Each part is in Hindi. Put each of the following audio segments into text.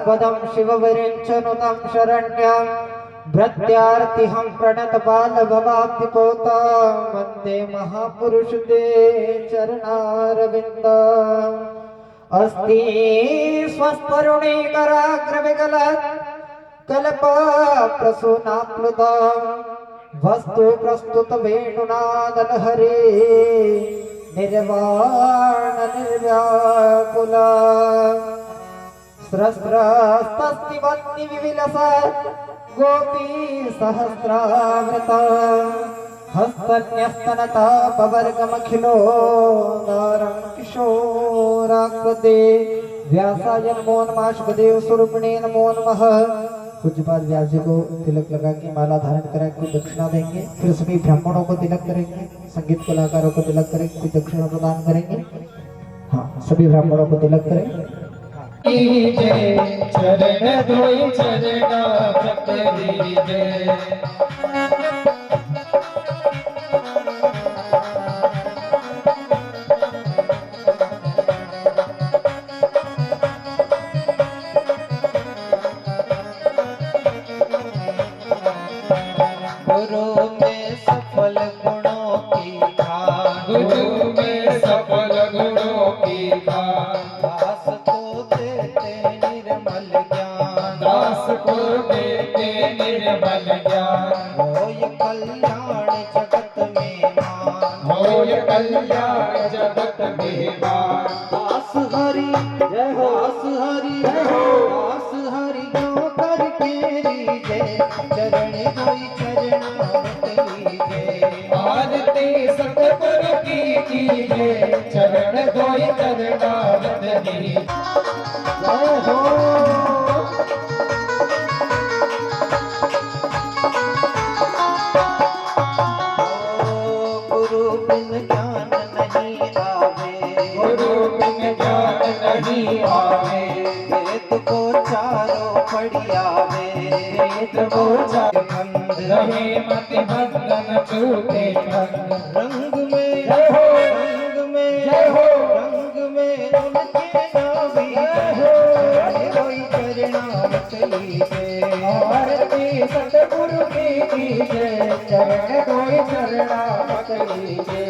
शङ्कास्पदं शिवविरिञ्चनुतं शरण्यं भृत्यार्तिहं प्रणतबालभवाब्धिपोतां वन्दे महापुरुषते चरणारविन्दम् अस्ति स्वस्मरुणीकराग्रविगलत् कल्पप्रसूनाप्लुतं वस्तु प्रस्तुत वेणुनादलहरे निर्वाण निर्व्याकुला स्रस्रस्तस्तिवन्ति विविलसत् गोपी सहस्रावृता हस्तन्यस्तनतापवर्गमखिलो दारं किशोराकृते व्यासाय नमो नमः शुभदेव स्वरूपिणे नमो नमः। पूज्यपाद व्यास जी को तिलक लगा के माला धारण करा के दक्षिणा देंगे, फिर सभी ब्राह्मणों को तिलक करेंगे, संगीत कलाकारों को तिलक करेंगे, फिर दक्षिणा प्रदान करेंगे। हाँ, सभी ब्राह्मणों को तिलक करेंगे। चरण धोई चरणा भक्त दीजे गुरु में सफल गुणों की खान, गुरु में सफल गुणों की खान, दास को देते निर्मल ज्ञान, दास को देते निर्मल ज्ञान, होय कल्याण जगत में मान, होय कल्याण जगत में मान। दास हरि जय हो, दास हरि जय हो, दास हरि जो करके लीजे चरण धोई चरणामृत लीजे, आरती सतगुरु की कीजे चरण धोई चरणामृत लीजे। जय हो गुरु बिन ज्ञान नहीं आवे, गुरु बिन ज्ञान नहीं आवे, वेद को चारों पढ़ियावे, वेद को चारों बंद रहे मति बंधन छूटे बंद, रंग में जय हो, रंग में जय हो, रंग में उनके नावी जय हो, कोई चरणामृत लीजे, आरती सतगुरु की कीजे चरण कोई चरणामृत लीजे,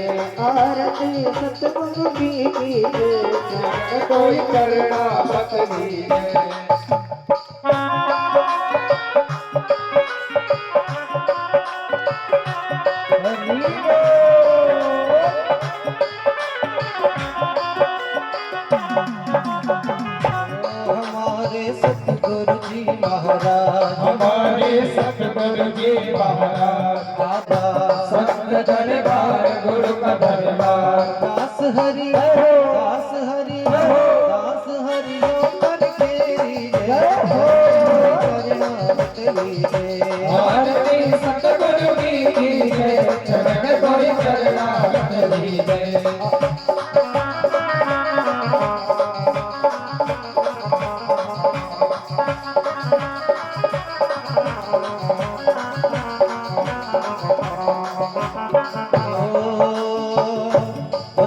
आरती सतगुरु की कीजे चरण कोई चरणामृत लीजे। हमारे सतगुरु जी महाराज, हमारे सतगुरु जी महाराज, दादा संत दरबार गुरु का दरबार, दास हरि दास हरि दास हरि करके लीजे चरणामृत लीजे, आरती सतगुरु की कीजे चरण कोई चरणामृत लीजे।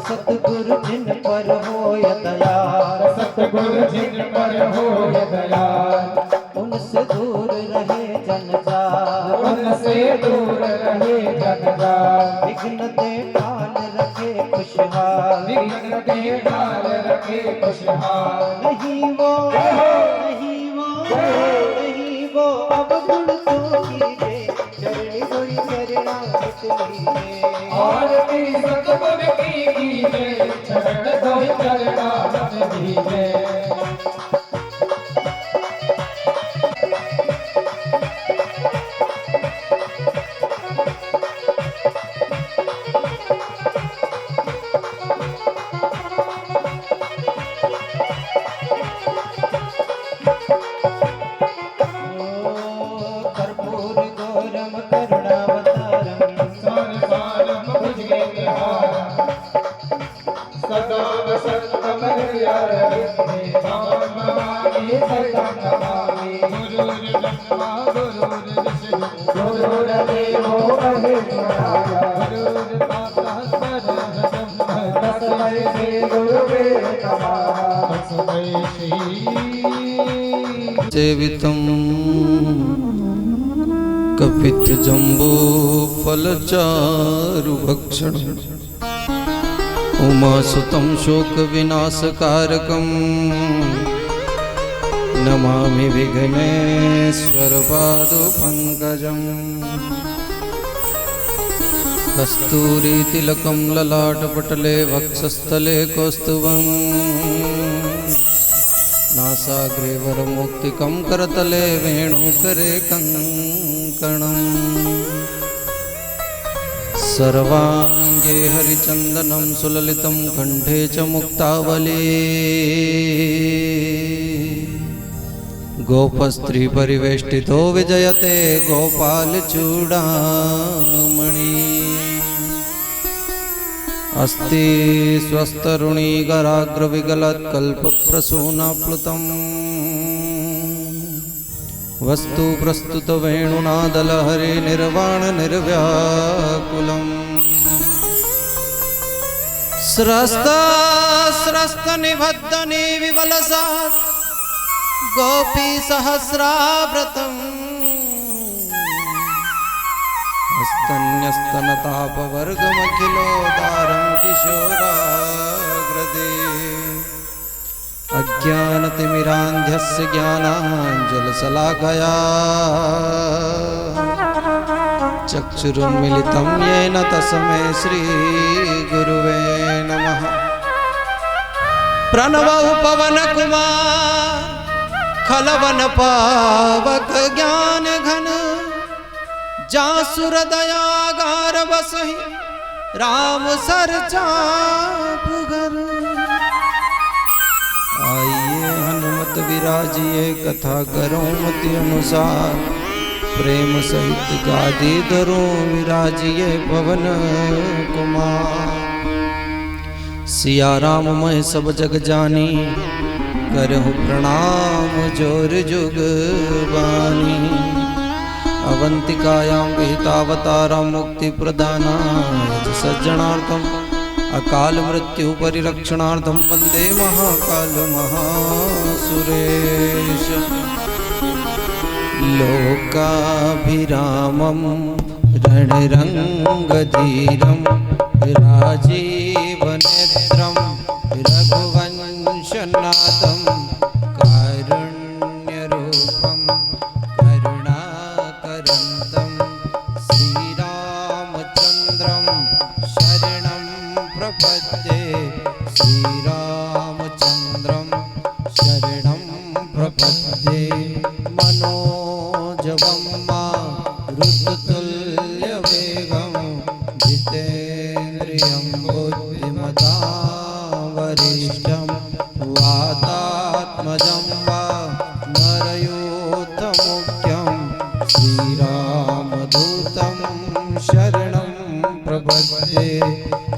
सतगुरु जिन पर हो दयाल, सतगुरु जिन पर हो दयाल, उनसे दूर रहे जंजाल, उनसे दूर रहे जंजाल, विघ्न दे टाल रखे खुशहाल, विघ्न दे टाल रखे खुशहाल, नहीं वो नहीं वो नहीं वो अब गुण तो कीजे चरणी कोई चरणामृत लीजे, आरती सतगुरु की कीजे चरण कोई चरणामृत लीजे। कर्पूर गौरम करुणावतारम संसारम भुजगेन्द्रहारम सदा वसंतम हृदयारविंदे मम नमामि सदा नमामि, गुरुर्ब्रह्मा गुरुर्विष्णु गुरुर्देवो महेश्वरः, गुरुर्साक्षात् परब्रह्म तस्मै श्री गुरुवे नमः। तस्मै श्री सेवितं कपित जम्बू फलचारुभक्षणम् उमासुतं शोकविनाशकारकं नमामि विघ्नेश्वरपादपङ्कजम् कस्तूरीतिलकं ललाटपटले वक्षस्थले कौस्तुभम् नासाग्रे वरमौक्तिकं करतले वेणुकरे कङ्कणम् सर्वाङ्गे हरिचन्दनं सुललितं कण्ठे च मुक्तावली गोपस्त्रीपरिवेष्टितो विजयते गोपालचूडामणि अस्ति स्वस्तरुणीगराग्रविगलत्कल्पप्रसूनाप्लुतम् वस्तु प्रस्तुत वेणुनादलहरि निर्वाण निर्व्याकुलम् स्रस्त निबद्धनि विवलसात् गोपी सहस्राव्रतम् स्तन्यस्तनतापवर्गमखिलोदारं किशोराग्रदे अज्ञानतिमिरान्ध्यस्य ज्ञानाञ्जलशलाकया चक्षुरुन्मिलितं येन तस्मै श्रीगुरुवे नमः। प्रणवौ पवनकुमार खलवन पावक ज्ञान घन जासुरदयागार बसहि राम सर चापुगर। आइए हनुमत विराजिए कथा करो मति अनुसार प्रेम सहित गादी धरो विराजिए पवन कुमार। सिया राम मैं सब जग जानी करहु प्रणाम जोर जुग बानी। अवंतिकायां विहितावतारा मुक्ति प्रदानाय सज्जनार्थम अकाल मृत्यु परिरक्षणार्थम वंदे महाकाल महासुरेश। लोकाभिरामं रणरंगधीरं राजीवनेत्रं रघुवंशनाथं कारुण्यरूपं करुणाकरन्तं श्रीरामचन्द्रं शरणं प्रपद्ये। श्रीरामचन्द्रं शरणं प्रपद्ये। मनोजवं मारुततुल्यवेगं जितेन्द्रियं बुद्धिमतां वरिष्ठं वातात्मजं वानरयूथमुख्यं श्रीरामदूतं शरणं प्रपद्ये।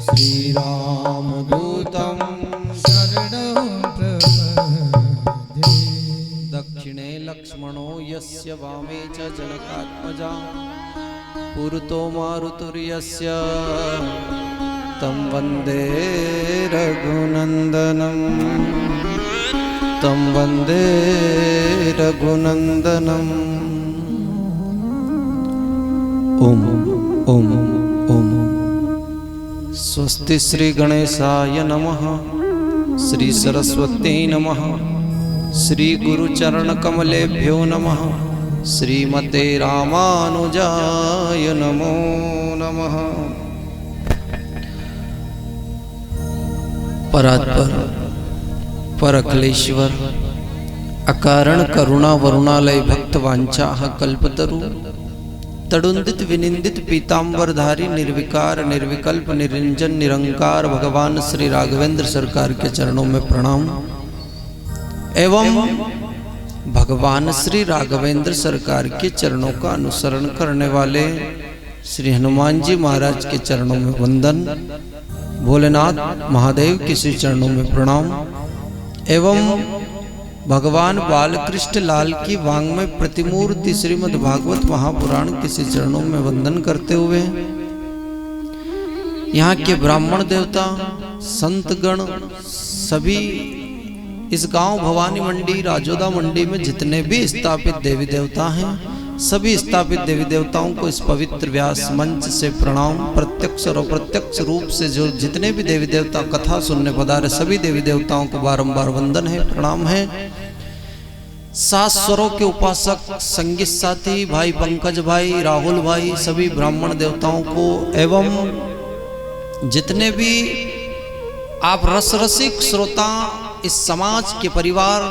श्रीरामदूतं शरणं प्रपद्ये। दक्षिणे लक्ष्मणो यस्य वामे च जनकात्मजा पुरतो मारुतिर्यस्य तं वन्दे रघुनन्दनं तं वन्दे रघुनन्दनम्। ओम ओम ओम। स्वस्ति श्री गणेशाय नमः। श्री सरस्वती नमः। श्री गुरुचरण कमलेभ्यो नमः। श्रीमते रामानुजाय नमो नमः। परात्पर परअखिलेश्वर अकारण करुणा वरुणालय भक्त वांछाः कल्पतरु तडुंदित विनिंदित पीतांबरधारी निर्विकार निर्विकल्प निरंजन निरंकार भगवान श्री राघवेंद्र सरकार के चरणों में प्रणाम एवं भगवान श्री राघवेंद्र सरकार के चरणों का अनुसरण करने वाले श्री हनुमान जी महाराज के चरणों में वंदन। भोलेनाथ महादेव के श्री चरणों में प्रणाम एवं भगवान बालकृष्ण लाल की वांग्मय प्रतिमूर्ति श्रीमद् भागवत महापुराण के श्री चरणों में वंदन करते हुए यहाँ के ब्राह्मण देवता संतगण सभी इस गांव भवानी मंडी राजोदा मंडी में जितने भी स्थापित देवी देवता हैं, सभी स्थापित देवी देवताओं को इस पवित्र व्यास मंच से प्रणाम। प्रत्यक्ष और अप्रत्यक्ष रूप से जो जितने भी देवी देवता कथा सुनने पधारे, सभी देवी देवताओं को बारंबार वंदन है, प्रणाम है। सात स्वरों के उपासक, संगीत साथी भाई पंकज भाई, राहुल भाई, सभी ब्राह्मण देवताओं को एवं जितने भी आप रसरसिक श्रोता इस समाज के परिवार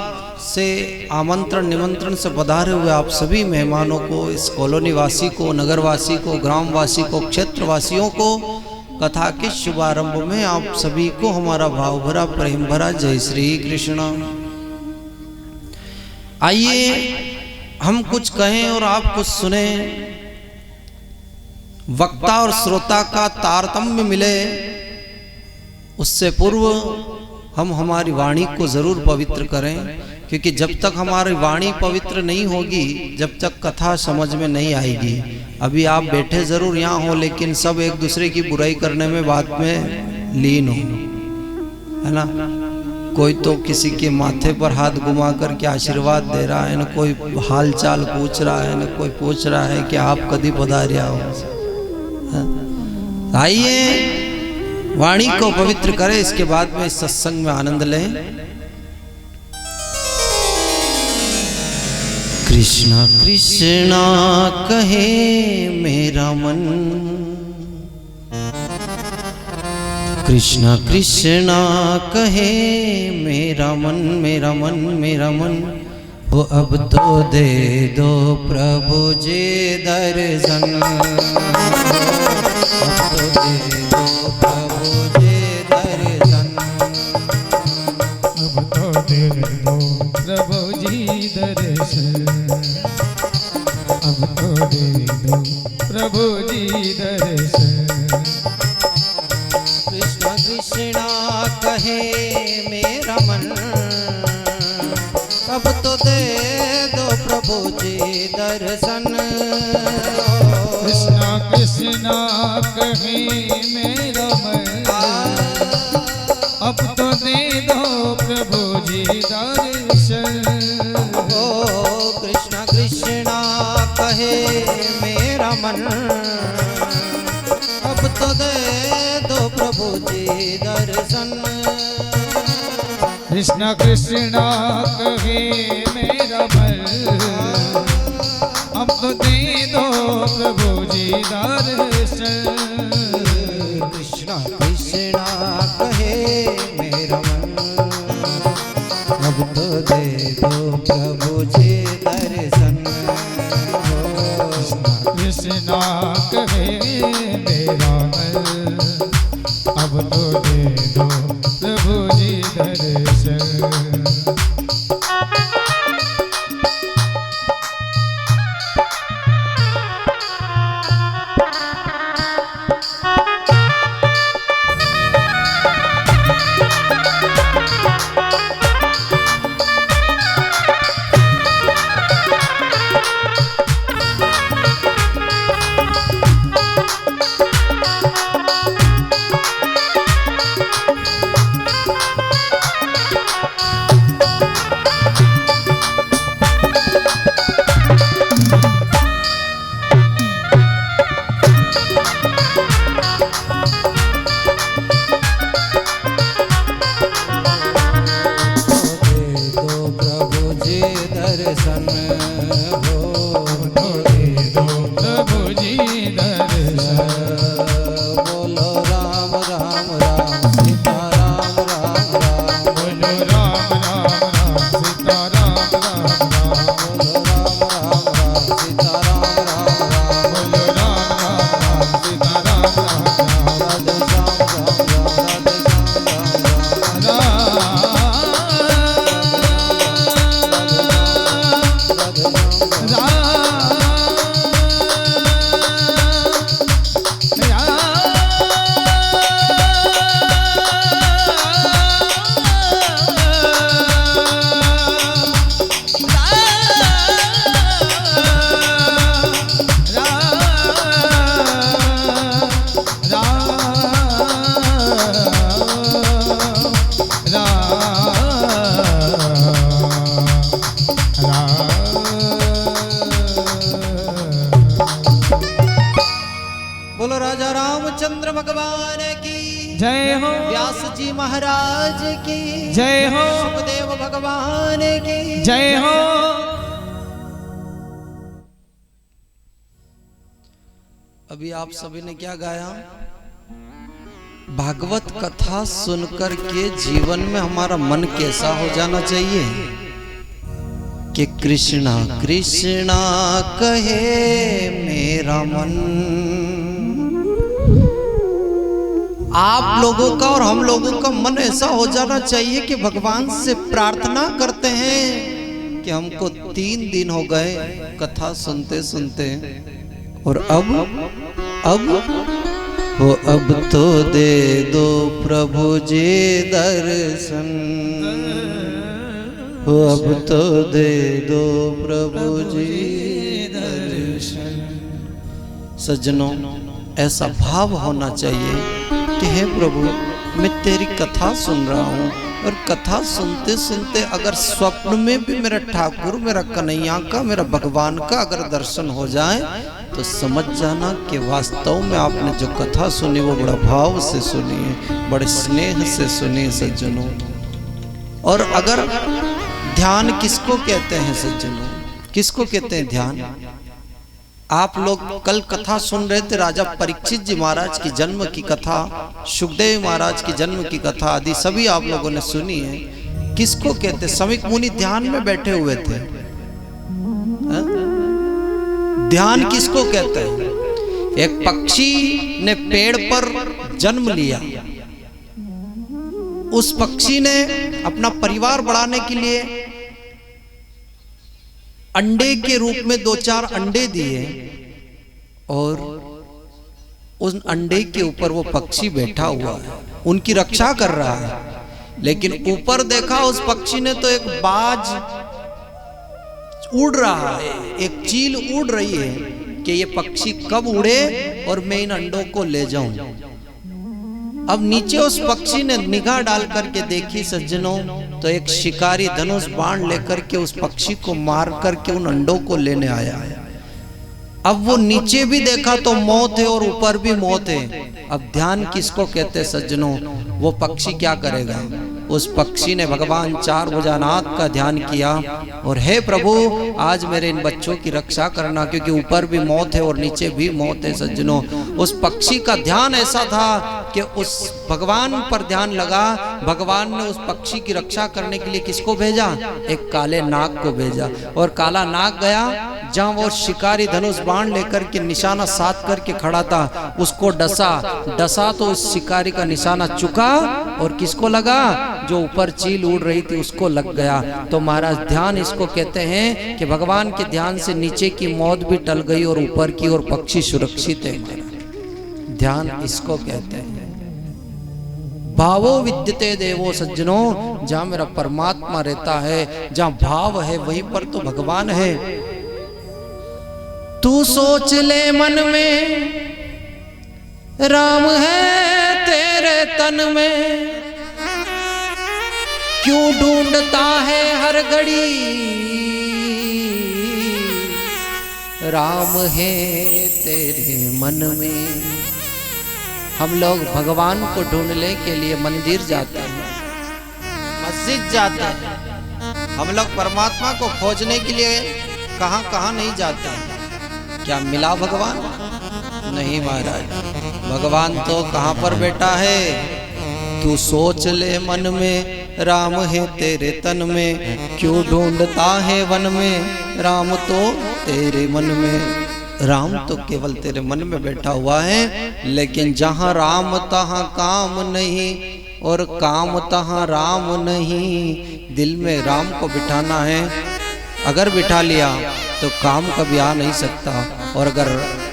से आमंत्रण निमंत्रण से पधारे हुए आप सभी मेहमानों को, इस कॉलोनी वासी को, नगरवासी को, ग्रामवासी को, क्षेत्रवासियों को कथा के शुभारंभ में आप सभी को हमारा भाव भरा प्रेम भरा जय श्री कृष्ण। आइए हम कुछ कहें और आप कुछ सुने। वक्ता और श्रोता का तारतम्य मिले उससे पूर्व हम हमारी वाणी को जरूर पवित्र करें, क्योंकि जब तक हमारी वाणी पवित्र नहीं होगी, जब तक कथा समझ में नहीं आएगी। अभी आप बैठे जरूर यहाँ हो, लेकिन सब एक दूसरे की बुराई करने में बात में लीन हो, है ना। कोई तो किसी के माथे पर हाथ घुमा कर के आशीर्वाद दे रहा है, न कोई हाल चाल पूछ रहा है, न कोई पूछ रहा है कि आप कभी पधारिया हो। आइए वाणी को पवित्र करें, इसके बाद में इस सत्संग में आनंद लें। कृष्णा कृष्णा कहे मेरा मन, कृष्णा कृष्णा कहे मेरा मन, मेरा मन, मेरा मन। वो अब तो दे दो प्रभु जी दर्शन, अब तो दे दो प्रभु जी दर्शन, अब तो दे दो प्रभु जी दर्शन, अब तो दे दो प्रभु जी दर्शन। कृष्णा कृष्णा कहे मेरा मन, अब तो दे दो प्रभु जी दर्शन। कृष्णा कृष्णा कहे मेरा मन, अब तो दे दो प्रभु जी दर्शन। ओ कृष्णा कृष्णा कहे मेरा मन, अब तो दे दो प्रभु जी दर्शन। कृष्णा कृष्णा कहे मेरा मन, अब तो दे दो प्रभु जी दर्शन। कृष्णा कृष्णा कहे मेरा मन, अब तो दे दो प्रभु जी दर्शन। कृष्णा कहे मेरा मन, अब तो दे दो प्रभु जी दर्शन। रामचंद्र भगवान की जय हो, व्यास जी महाराज की जय हो, सुखदेव भगवान की जय हो। अभी आप सभी ने क्या गाया? भागवत कथा सुनकर के जीवन में हमारा मन कैसा हो जाना चाहिए कि कृष्णा कृष्णा कहे मेरा मन। आप लोगों का और हम लोगों का मन ऐसा हो जाना चाहिए कि भगवान से प्रार्थना करते हैं कि हमको 3 दिन हो गए कथा सुनते सुनते, और अब हो अब तो दे दो प्रभु जी दर्शन, हो अब तो दे दो प्रभु जी दर्शन। सज्जनों, ऐसा भाव होना चाहिए कि हे प्रभु, मैं तेरी कथा सुन रहा हूँ, और कथा सुनते सुनते अगर स्वप्न में भी मेरा ठाकुर, मेरा कन्हैया का, मेरा भगवान का अगर दर्शन हो जाए तो समझ जाना कि वास्तव में आपने जो कथा सुनी वो बड़ा भाव से सुनी है, बड़े स्नेह से सुनी है सज्जनों। और अगर ध्यान किसको कहते हैं सज्जनों, किसको कहते हैं ध्यान? आप लोग कल कथा सुन रहे थे राजा परीक्षित जी महाराज की जन्म की कथा, सुखदेव महाराज की जन्म की कथा आदि सभी आप लोगों ने सुनी है। किसको कहते? समीक मुनि ध्यान में बैठे हुए थे। ध्यान किसको कहते हैं? एक पक्षी ने पेड़ पर जन्म लिया, उस पक्षी ने अपना परिवार बढ़ाने के लिए अंडे के रूप में 2-4 अंडे दिए, और उन अंडे के ऊपर वो पक्षी बैठा हुआ है, उनकी रक्षा कर रहा है। लेकिन ऊपर देखा उस पक्षी ने तो एक बाज उड़ रहा है, एक चील उड़ रही है कि ये पक्षी कब उड़े और मैं इन अंडों को ले जाऊं। अब नीचे उस पक्षी ने निगाह डाल करके देखी सज्जनों, तो एक शिकारी धनुष बाण लेकर के उस पक्षी को मार करके उन अंडों को लेने आया। अब वो नीचे भी देखा तो मौत है और ऊपर भी मौत है। अब ध्यान किसको कहते सज्जनों? वो पक्षी क्या करेगा? उस पक्षी ने भगवान चार भुजानाथ का ध्यान किया और हे प्रभु आज मेरे इन बच्चों की रक्षा करना, क्योंकि ऊपर भी मौत है और नीचे भी मौत है। सज्जनों, उस पक्षी का ध्यान ऐसा था कि उस भगवान पर ध्यान लगा। भगवान ने उस पक्षी की रक्षा करने के लिए किसको भेजा? एक काले नाग को भेजा। और काला नाग गया जहां वो शिकारी धनुष बाण लेकर के निशाना साध करके खड़ा था, उसको डसा तो उस शिकारी का निशाना चुका और किसको लगा? जो ऊपर चील उड़ रही थी उसको लग गया। तो महाराज ध्यान इसको कहते हैं कि भगवान के ध्यान से नीचे की मौत भी टल गई और ऊपर की और पक्षी सुरक्षित है। ध्यान इसको कहते हैं। भावो विद्यते देवो। सज्जनों, जहां मेरा परमात्मा रहता है, जहां भाव है वहीं पर तो भगवान है। तू सोच ले मन में राम है तेरे तन में, क्यों ढूंढता है हर घड़ी राम है तेरे मन में। हम लोग भगवान को ढूंढने के लिए मंदिर जाते हैं, मस्जिद जाते हैं। हम लोग परमात्मा को खोजने के लिए कहां कहां नहीं जाते हैं। क्या मिला भगवान? नहीं महाराज, भगवान तो कहां पर बैठा है? तू सोच ले मन में राम है तेरे तन में, क्यों ढूंढता है वन में राम तो तेरे मन में। राम तो केवल तेरे मन में बैठा हुआ है, लेकिन जहां राम तहां काम नहीं और काम तहां राम नहीं। दिल में राम को बिठाना है, अगर बिठा लिया तो काम कभी आ नहीं सकता, और अगर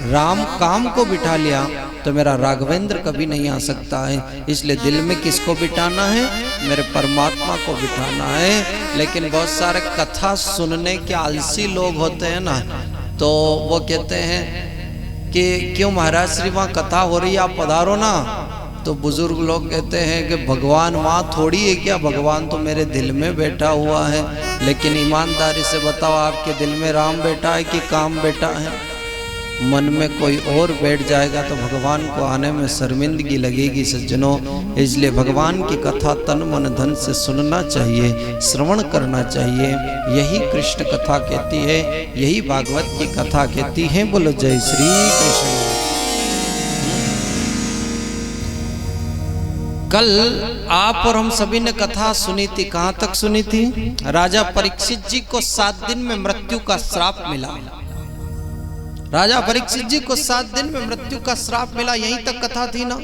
राम काम को बिठा लिया तो मेरा राघवेंद्र कभी नहीं आ सकता है। इसलिए दिल में किसको बिठाना है? मेरे परमात्मा को बिठाना है। लेकिन बहुत सारे कथा सुनने के आलसी लोग होते हैं ना, तो वो कहते हैं कि क्यों महाराज श्री वहाँ कथा हो रही है आप पधारो ना। तो बुजुर्ग लोग कहते हैं कि भगवान वहाँ थोड़ी है क्या, भगवान तो मेरे दिल में बैठा हुआ है। लेकिन ईमानदारी से बताओ, आपके दिल में राम बैठा है कि काम बैठा है? मन में कोई और बैठ जाएगा तो भगवान को आने में शर्मिंदगी लगेगी सज्जनों। इसलिए भगवान की कथा तन मन धन से सुनना चाहिए, श्रवण करना चाहिए। यही कृष्ण कथा कहती है, यही भागवत की कथा कहती है। बोलो जय श्री कृष्ण। कल आप और हम सभी ने कथा सुनी थी। कहां तक सुनी थी? राजा परीक्षित जी को 7 दिन में मृत्यु का श्राप मिला। राजा परीक्षित जी को 7 दिन में मृत्यु का श्राप मिला। यहीं तक कथा थी ना।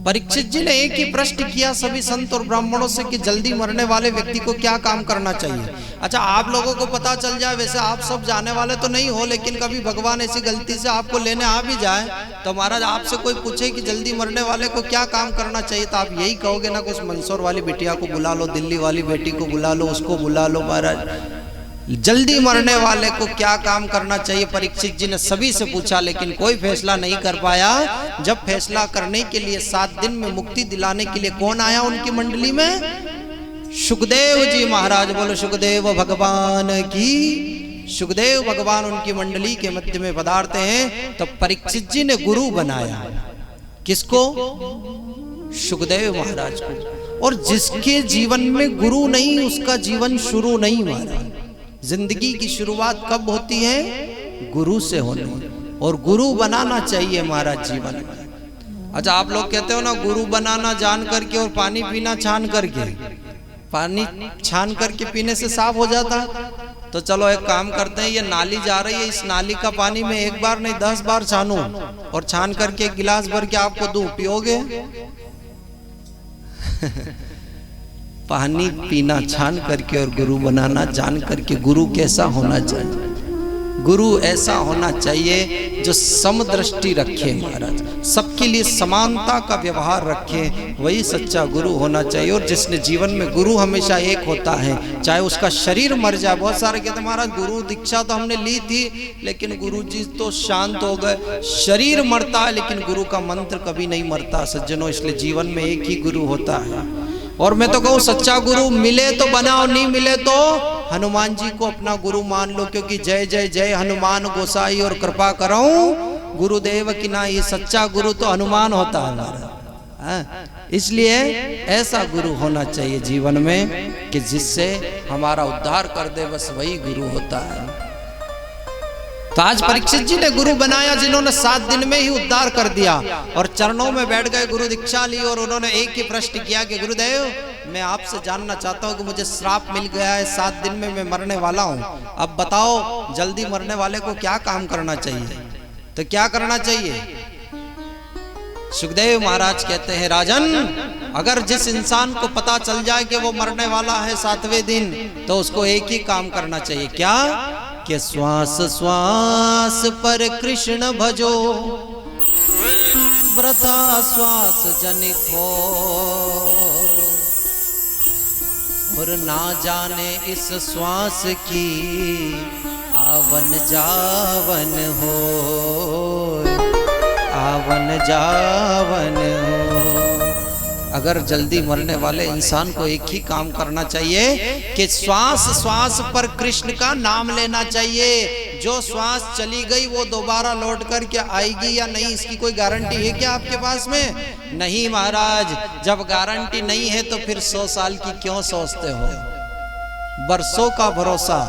परीक्षित जी ने एक ही प्रश्न किया सभी संत और ब्राह्मणों से कि जल्दी मरने वाले व्यक्ति को क्या काम करना चाहिए। अच्छा, आप लोगों को पता चल जाए, वैसे आप सब जाने वाले तो नहीं हो, लेकिन कभी भगवान ऐसी गलती से आपको लेने आ भी जाए तो महाराज आपसे कोई पूछे कि जल्दी मरने वाले को क्या काम करना चाहिए, तो आप यही कहोगे ना, कुछ मंदसौर वाली बिटिया को बुला लो, दिल्ली वाली बेटी को बुला लो, उसको बुला लो। महाराज जल्दी मरने वाले को क्या काम करना चाहिए? परीक्षित जी ने सभी से पूछा, लेकिन कोई फैसला नहीं कर पाया। जब फैसला करने के लिए 7 दिन में मुक्ति दिलाने के लिए कौन आया उनकी मंडली में? सुखदेव जी महाराज। बोलो सुखदेव भगवान की। सुखदेव भगवान उनकी मंडली के मध्य में पधारते हैं। तब परीक्षित जी ने गुरु बनाया। किसको? सुखदेव महाराज को। और जिसके जीवन में गुरु नहीं उसका जीवन शुरू नहीं। महाराज जिंदगी की शुरुआत कब होती है? गुरु से होने। और गुरु बनाना चाहिए महाराज जीवन में। अच्छा, आप लोग कहते हो ना गुरु बनाना जान करके और पानी पीना छान करके। पानी छान करके पीने से साफ हो जाता है। तो चलो एक काम करते हैं, ये नाली जा रही है, इस नाली का पानी में एक बार नहीं 10 बार छानूं और छान करके एक गिलास भर के आपको दूं, पियोगे? पानी पीना छान करके और गुरु बनाना जान करके। गुरु कैसा होना चाहिए? गुरु ऐसा होना चाहिए जो समदृष्टि रखे महाराज, सबके लिए समानता का व्यवहार रखे, वही सच्चा गुरु होना चाहिए। और जिसने जीवन में गुरु हमेशा एक होता है, चाहे उसका शरीर मर जाए। बहुत सारे कहते हैं महाराज गुरु दीक्षा तो हमने ली थी लेकिन गुरु जी तो शांत हो गए। शरीर मरता है लेकिन गुरु का मंत्र कभी नहीं मरता सज्जनों। इसलिए जीवन में एक ही गुरु होता है। और मैं तो कहूँ सच्चा गुरु मिले तो बनाओ, नहीं मिले तो हनुमान जी को अपना गुरु मान लो, क्योंकि जय जय जय हनुमान गोसाई और कृपा करो गुरुदेव की ना। ये सच्चा गुरु तो हनुमान होता है हमारा। इसलिए ऐसा गुरु होना चाहिए जीवन में कि जिससे हमारा उद्धार कर दे, बस वही गुरु होता है। तो आज परीक्षित जी ने गुरु बनाया जिन्होंने 7 दिन में ही उद्धार कर दिया। और चरणों में बैठ गए, गुरु दीक्षा ली और उन्होंने एक ही प्रश्न किया कि गुरुदेव मैं आपसे जानना चाहता हूँ कि मुझे श्राप मिल गया है, 7 दिन में मैं मरने वाला हूँ। अब बताओ जल्दी मरने वाले को क्या काम करना चाहिए? तो क्या करना चाहिए? सुखदेव महाराज कहते हैं राजन, अगर जिस इंसान को पता चल जाए कि वो मरने वाला है 7वें दिन, तो उसको एक ही काम करना चाहिए। क्या? कि श्वास श्वास पर कृष्ण भजो, वृथा श्वास जनित हो, और ना जाने इस श्वास की आवन जावन हो, आवन जावन हो। अगर जल्दी मरने वाले इंसान को एक ही काम करना चाहिए कि श्वास श्वास पर कृष्ण का नाम लेना चाहिए। जो श्वास चली गई वो दोबारा लौट कर के आएगी या नहीं, इसकी कोई गारंटी है क्या आपके पास में? नहीं महाराज। जब गारंटी नहीं है तो फिर 100 साल की क्यों सोचते हो? बरसों का भरोसा,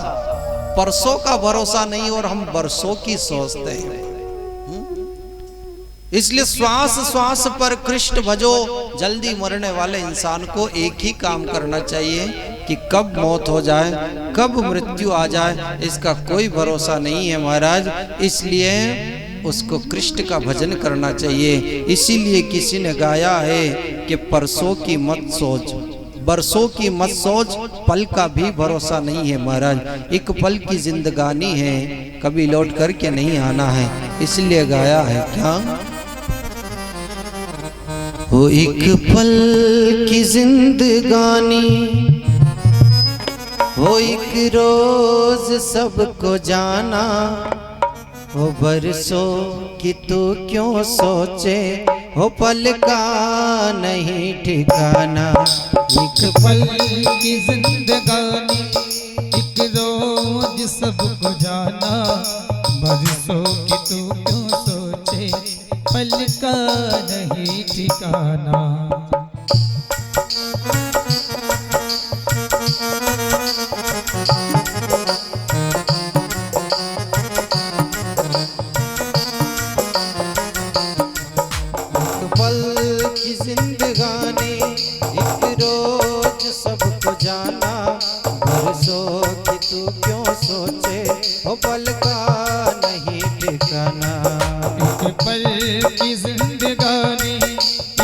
परसों का भरोसा नहीं, और हम बरसों की सोचते हैं। इसलिए श्वास श्वास पर कृष्ण भजो। जल्दी मरने वाले इंसान को एक ही काम करना चाहिए कि कब मौत हो जाए, कब मृत्यु आ जाए, इसका कोई भरोसा नहीं है महाराज। इसलिए उसको कृष्ण का भजन करना चाहिए। इसीलिए किसी ने गाया है कि परसों की मत सोच, बरसों की मत सोच, पल का भी भरोसा नहीं है महाराज। एक पल की जिंदगानी है, कभी लौट करके नहीं आना है। इसलिए गाया है क्या? वो एक पल की जिंदगानी, वो एक रोज सबको जाना, वो बरसों की तू क्यों सोचे, वो पल का नहीं ठिकाना। एक पल की जिंदगानी, एक रोज सबको जाना, बरसों बरसों की तू क्यों सोचे, पल का नहीं ठिकाना। पल की जिंदगानी एक रोज सबको जाना, बरसों की तू क्यों सोचे ओ पल का नहीं ठिकाना। एक पल की जिंदगानी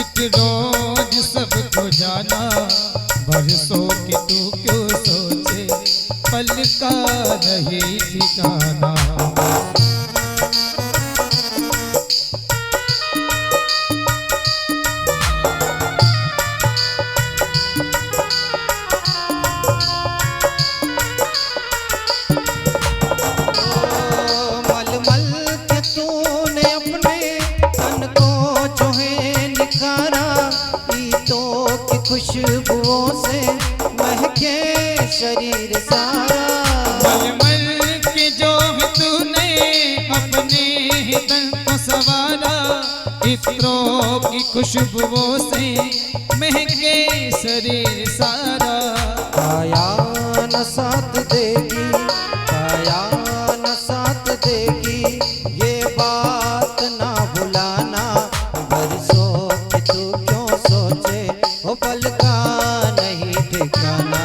एक रोज सबको जाना, बरसों की तू क्यों सोचे, पल का नहीं ठिकाना। खुशबुओं से महके शरीर सारा, मलमल के जो है तूने अपने ही तन को संवारा, इत्रों की खुशबुओं से महके शरीर सारा। काया न साथ देगी, काया न साथ देगी, ये बात ना भुलाना, बरसों की तू क्यों सोचे ओ पल का नहीं ठिकाना।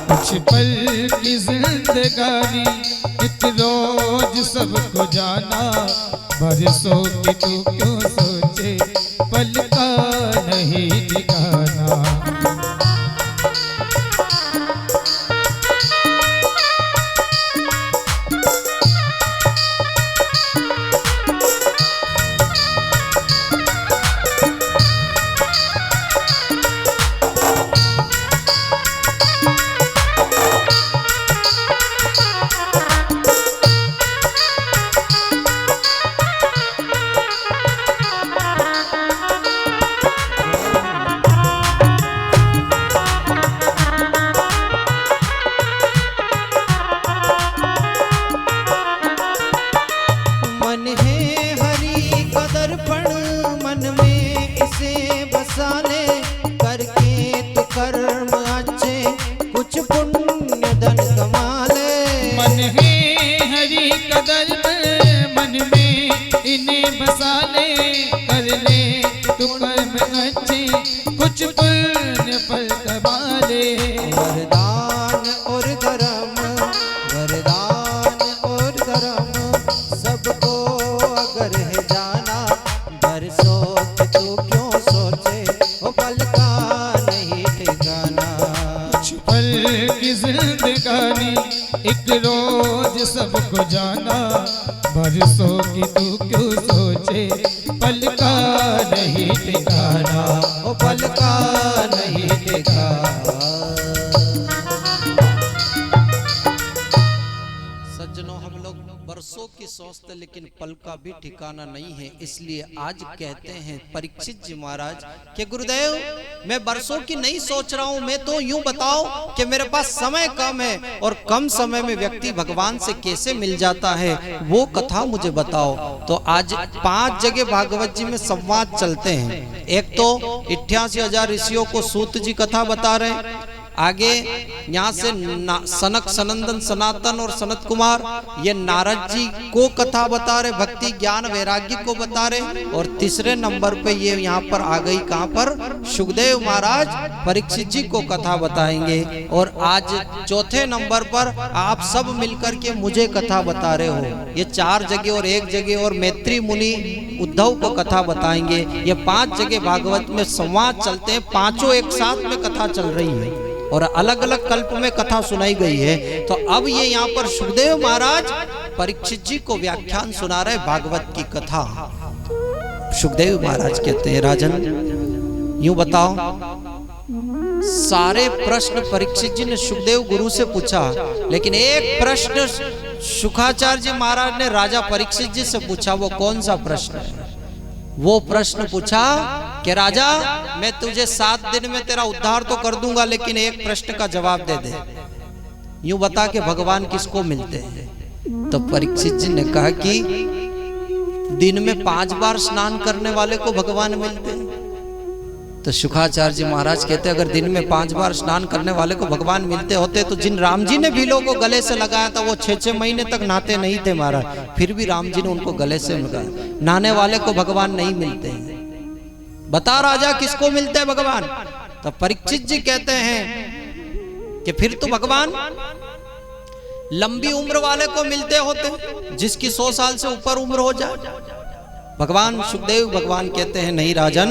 कुछ पल की जिंदगानी एक रोज सबको जाना, बरसों की तू क्यों सोचे, पल का नहीं ठिकाना। मन है हरि का दर्पण, मन में इसे बसा ले, करके तू कर्म अच्छे कुछ पुण्य धन कमा ले। मन है हरि कदर मन में इन्हें बसा ले, कर ले तू कर्म अच्छे कुछ पुण्य फल कमा ले। वरदान और धर्म, वरदान और धर्म सबको अगर है जाना, बरसों की तू क्यों सोचे ओ पल का नहीं ठिकाना। कुछ पल की जिंदगानी एक रोज सबको जाना, बरसों की तू क्यों सोचे, पल का नहीं ठिकाना। ओ पल का नहीं ठिकाना। सज्जनों, हम लोग बरसों की सोचते लेकिन पल का भी ठिकाना नहीं है, इसलिए आज कहते हैं परीक्षित जी महाराज कि गुरुदेव मैं बरसों की नहीं सोच रहा हूं, मैं तो यूं बताओ कि मेरे पास समय कम है और कम समय में व्यक्ति भगवान से कैसे मिल जाता है वो कथा मुझे बताओ। तो आज 5 जगह भागवत जी में संवाद चलते हैं। एक तो 88,000 ऋषियों को सूत जी कथा बता रहे हैं, आगे यहाँ से सनक सनंदन सनातन और सनत कुमार ये नारद जी को कथा बता रहे, भक्ति ज्ञान वैराग्य को बता रहे, और तीसरे नंबर पे ये यहाँ पर आ गई कहाँ पर सुखदेव महाराज परीक्षित जी को कथा बताएंगे, और आज चौथे नंबर पर आप सब मिलकर के मुझे कथा बता रहे हो। ये 4 जगह और 1 जगह और मैत्री मुनि उद्धव को कथा बताएंगे। ये 5 जगह भागवत में संवाद चलते हैं, पांचों एक साथ में कथा चल रही है और अलग अलग कल्प में कथा सुनाई गई है। तो अब ये यहाँ पर सुखदेव महाराज परीक्षित जी को व्याख्यान सुना रहे भागवत की कथा। सुखदेव महाराज कहते हैं, राजन यूं बताओ, सारे प्रश्न परीक्षित जी ने सुखदेव गुरु से पूछा, लेकिन एक प्रश्न शुकाचार्य जी महाराज ने राजा परीक्षित जी से पूछा। वो कौन सा प्रश्न है? वो प्रश्न पूछा कि राजा मैं तुझे 7 दिन में तेरा उद्धार तो कर दूंगा, लेकिन एक प्रश्न का जवाब दे दे। यूं बता कि भगवान किसको मिलते हैं? तो परीक्षित जी ने कहा कि दिन में 5 बार स्नान करने वाले को भगवान मिलते हैं। तो शुकाचार्य जी महाराज कहते अगर दिन में 5 बार स्नान करने वाले को भगवान मिलते होते तो जिन राम जी ने भीलों को गले से लगाया था वो 6-6 महीने तक नहाते नहीं थे महाराज, फिर भी राम जी ने उनको गले से लगाया। नहाने वाले को भगवान नहीं मिलते हैं। बता राजा किसको मिलते हैं भगवान? तो परीक्षित जी कहते हैं कि फिर तो भगवान लंबी उम्र वाले को मिलते होते, जिसकी 100 साल से ऊपर उम्र हो जाए। भगवान सुखदेव भगवान कहते हैं नहीं राजन,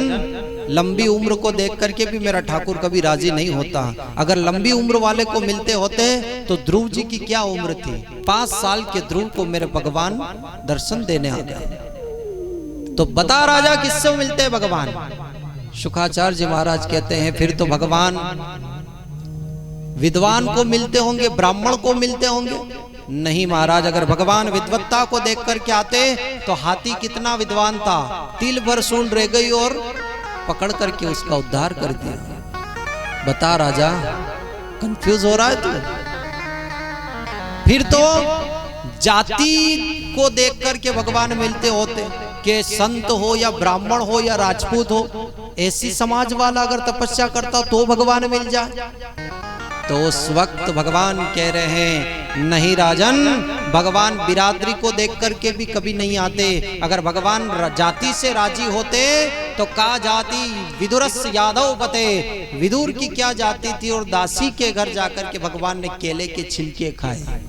लंबी उम्र को देख करके भी मेरा ठाकुर कभी राजी नहीं होता। अगर लंबी उम्र वाले को मिलते होते तो ध्रुव जी की क्या उम्र थी? 5 साल के ध्रुव को मेरे भगवान दर्शन देने आ गए। तो बता राजा किससे मिलते हैं भगवान? शुकाचार्य जी महाराज कहते हैं फिर तो भगवान विद्वान को मिलते होंगे, ब्राह्मण को मिलते होंगे। नहीं महाराज, अगर भगवान विद्वत्ता को देख करके आते तो हाथी कितना विद्वान था, तिल भर सूंड रह गई और पकड़ करके उसका उद्धार कर दिया। बता राजा, कंफ्यूज हो रहा है तू? फिर तो जाति को देख करके भगवान मिलते होते कि संत हो या ब्राह्मण हो या राजपूत हो, ऐसी समाज वाला अगर तपस्या करता तो भगवान मिल जाए। तो उस वक्त भगवान कह रहे हैं नहीं राजन, भगवान बिरादरी को देख करके भी कभी नहीं आते। अगर भगवान जाति से राजी होते तो का जाति विदुरस यादव बते, विदुर की क्या जाति थी और दासी के घर जाकर के भगवान ने केले के छिलके खाए।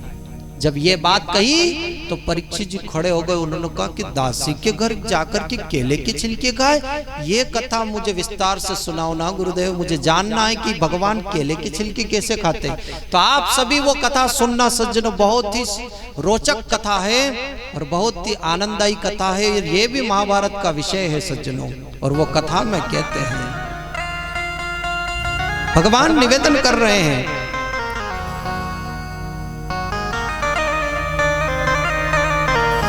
जब ये बात कही तो परीक्षित जी खड़े हो गए। उन्होंने कहा कि दासी के घर जाकर के केले के छिलके खाए, ये कथा मुझे विस्तार से सुनाओ ना गुरुदेव, मुझे जानना है कि भगवान केले के छिलके कैसे खाते। तो आप सभी वो कथा सुनना सज्जनों, बहुत ही रोचक कथा है और बहुत ही आनंददायी कथा है। ये भी महाभारत का विषय है सज्जनों। और वो कथा में कहते हैं भगवान निवेदन कर रहे हैं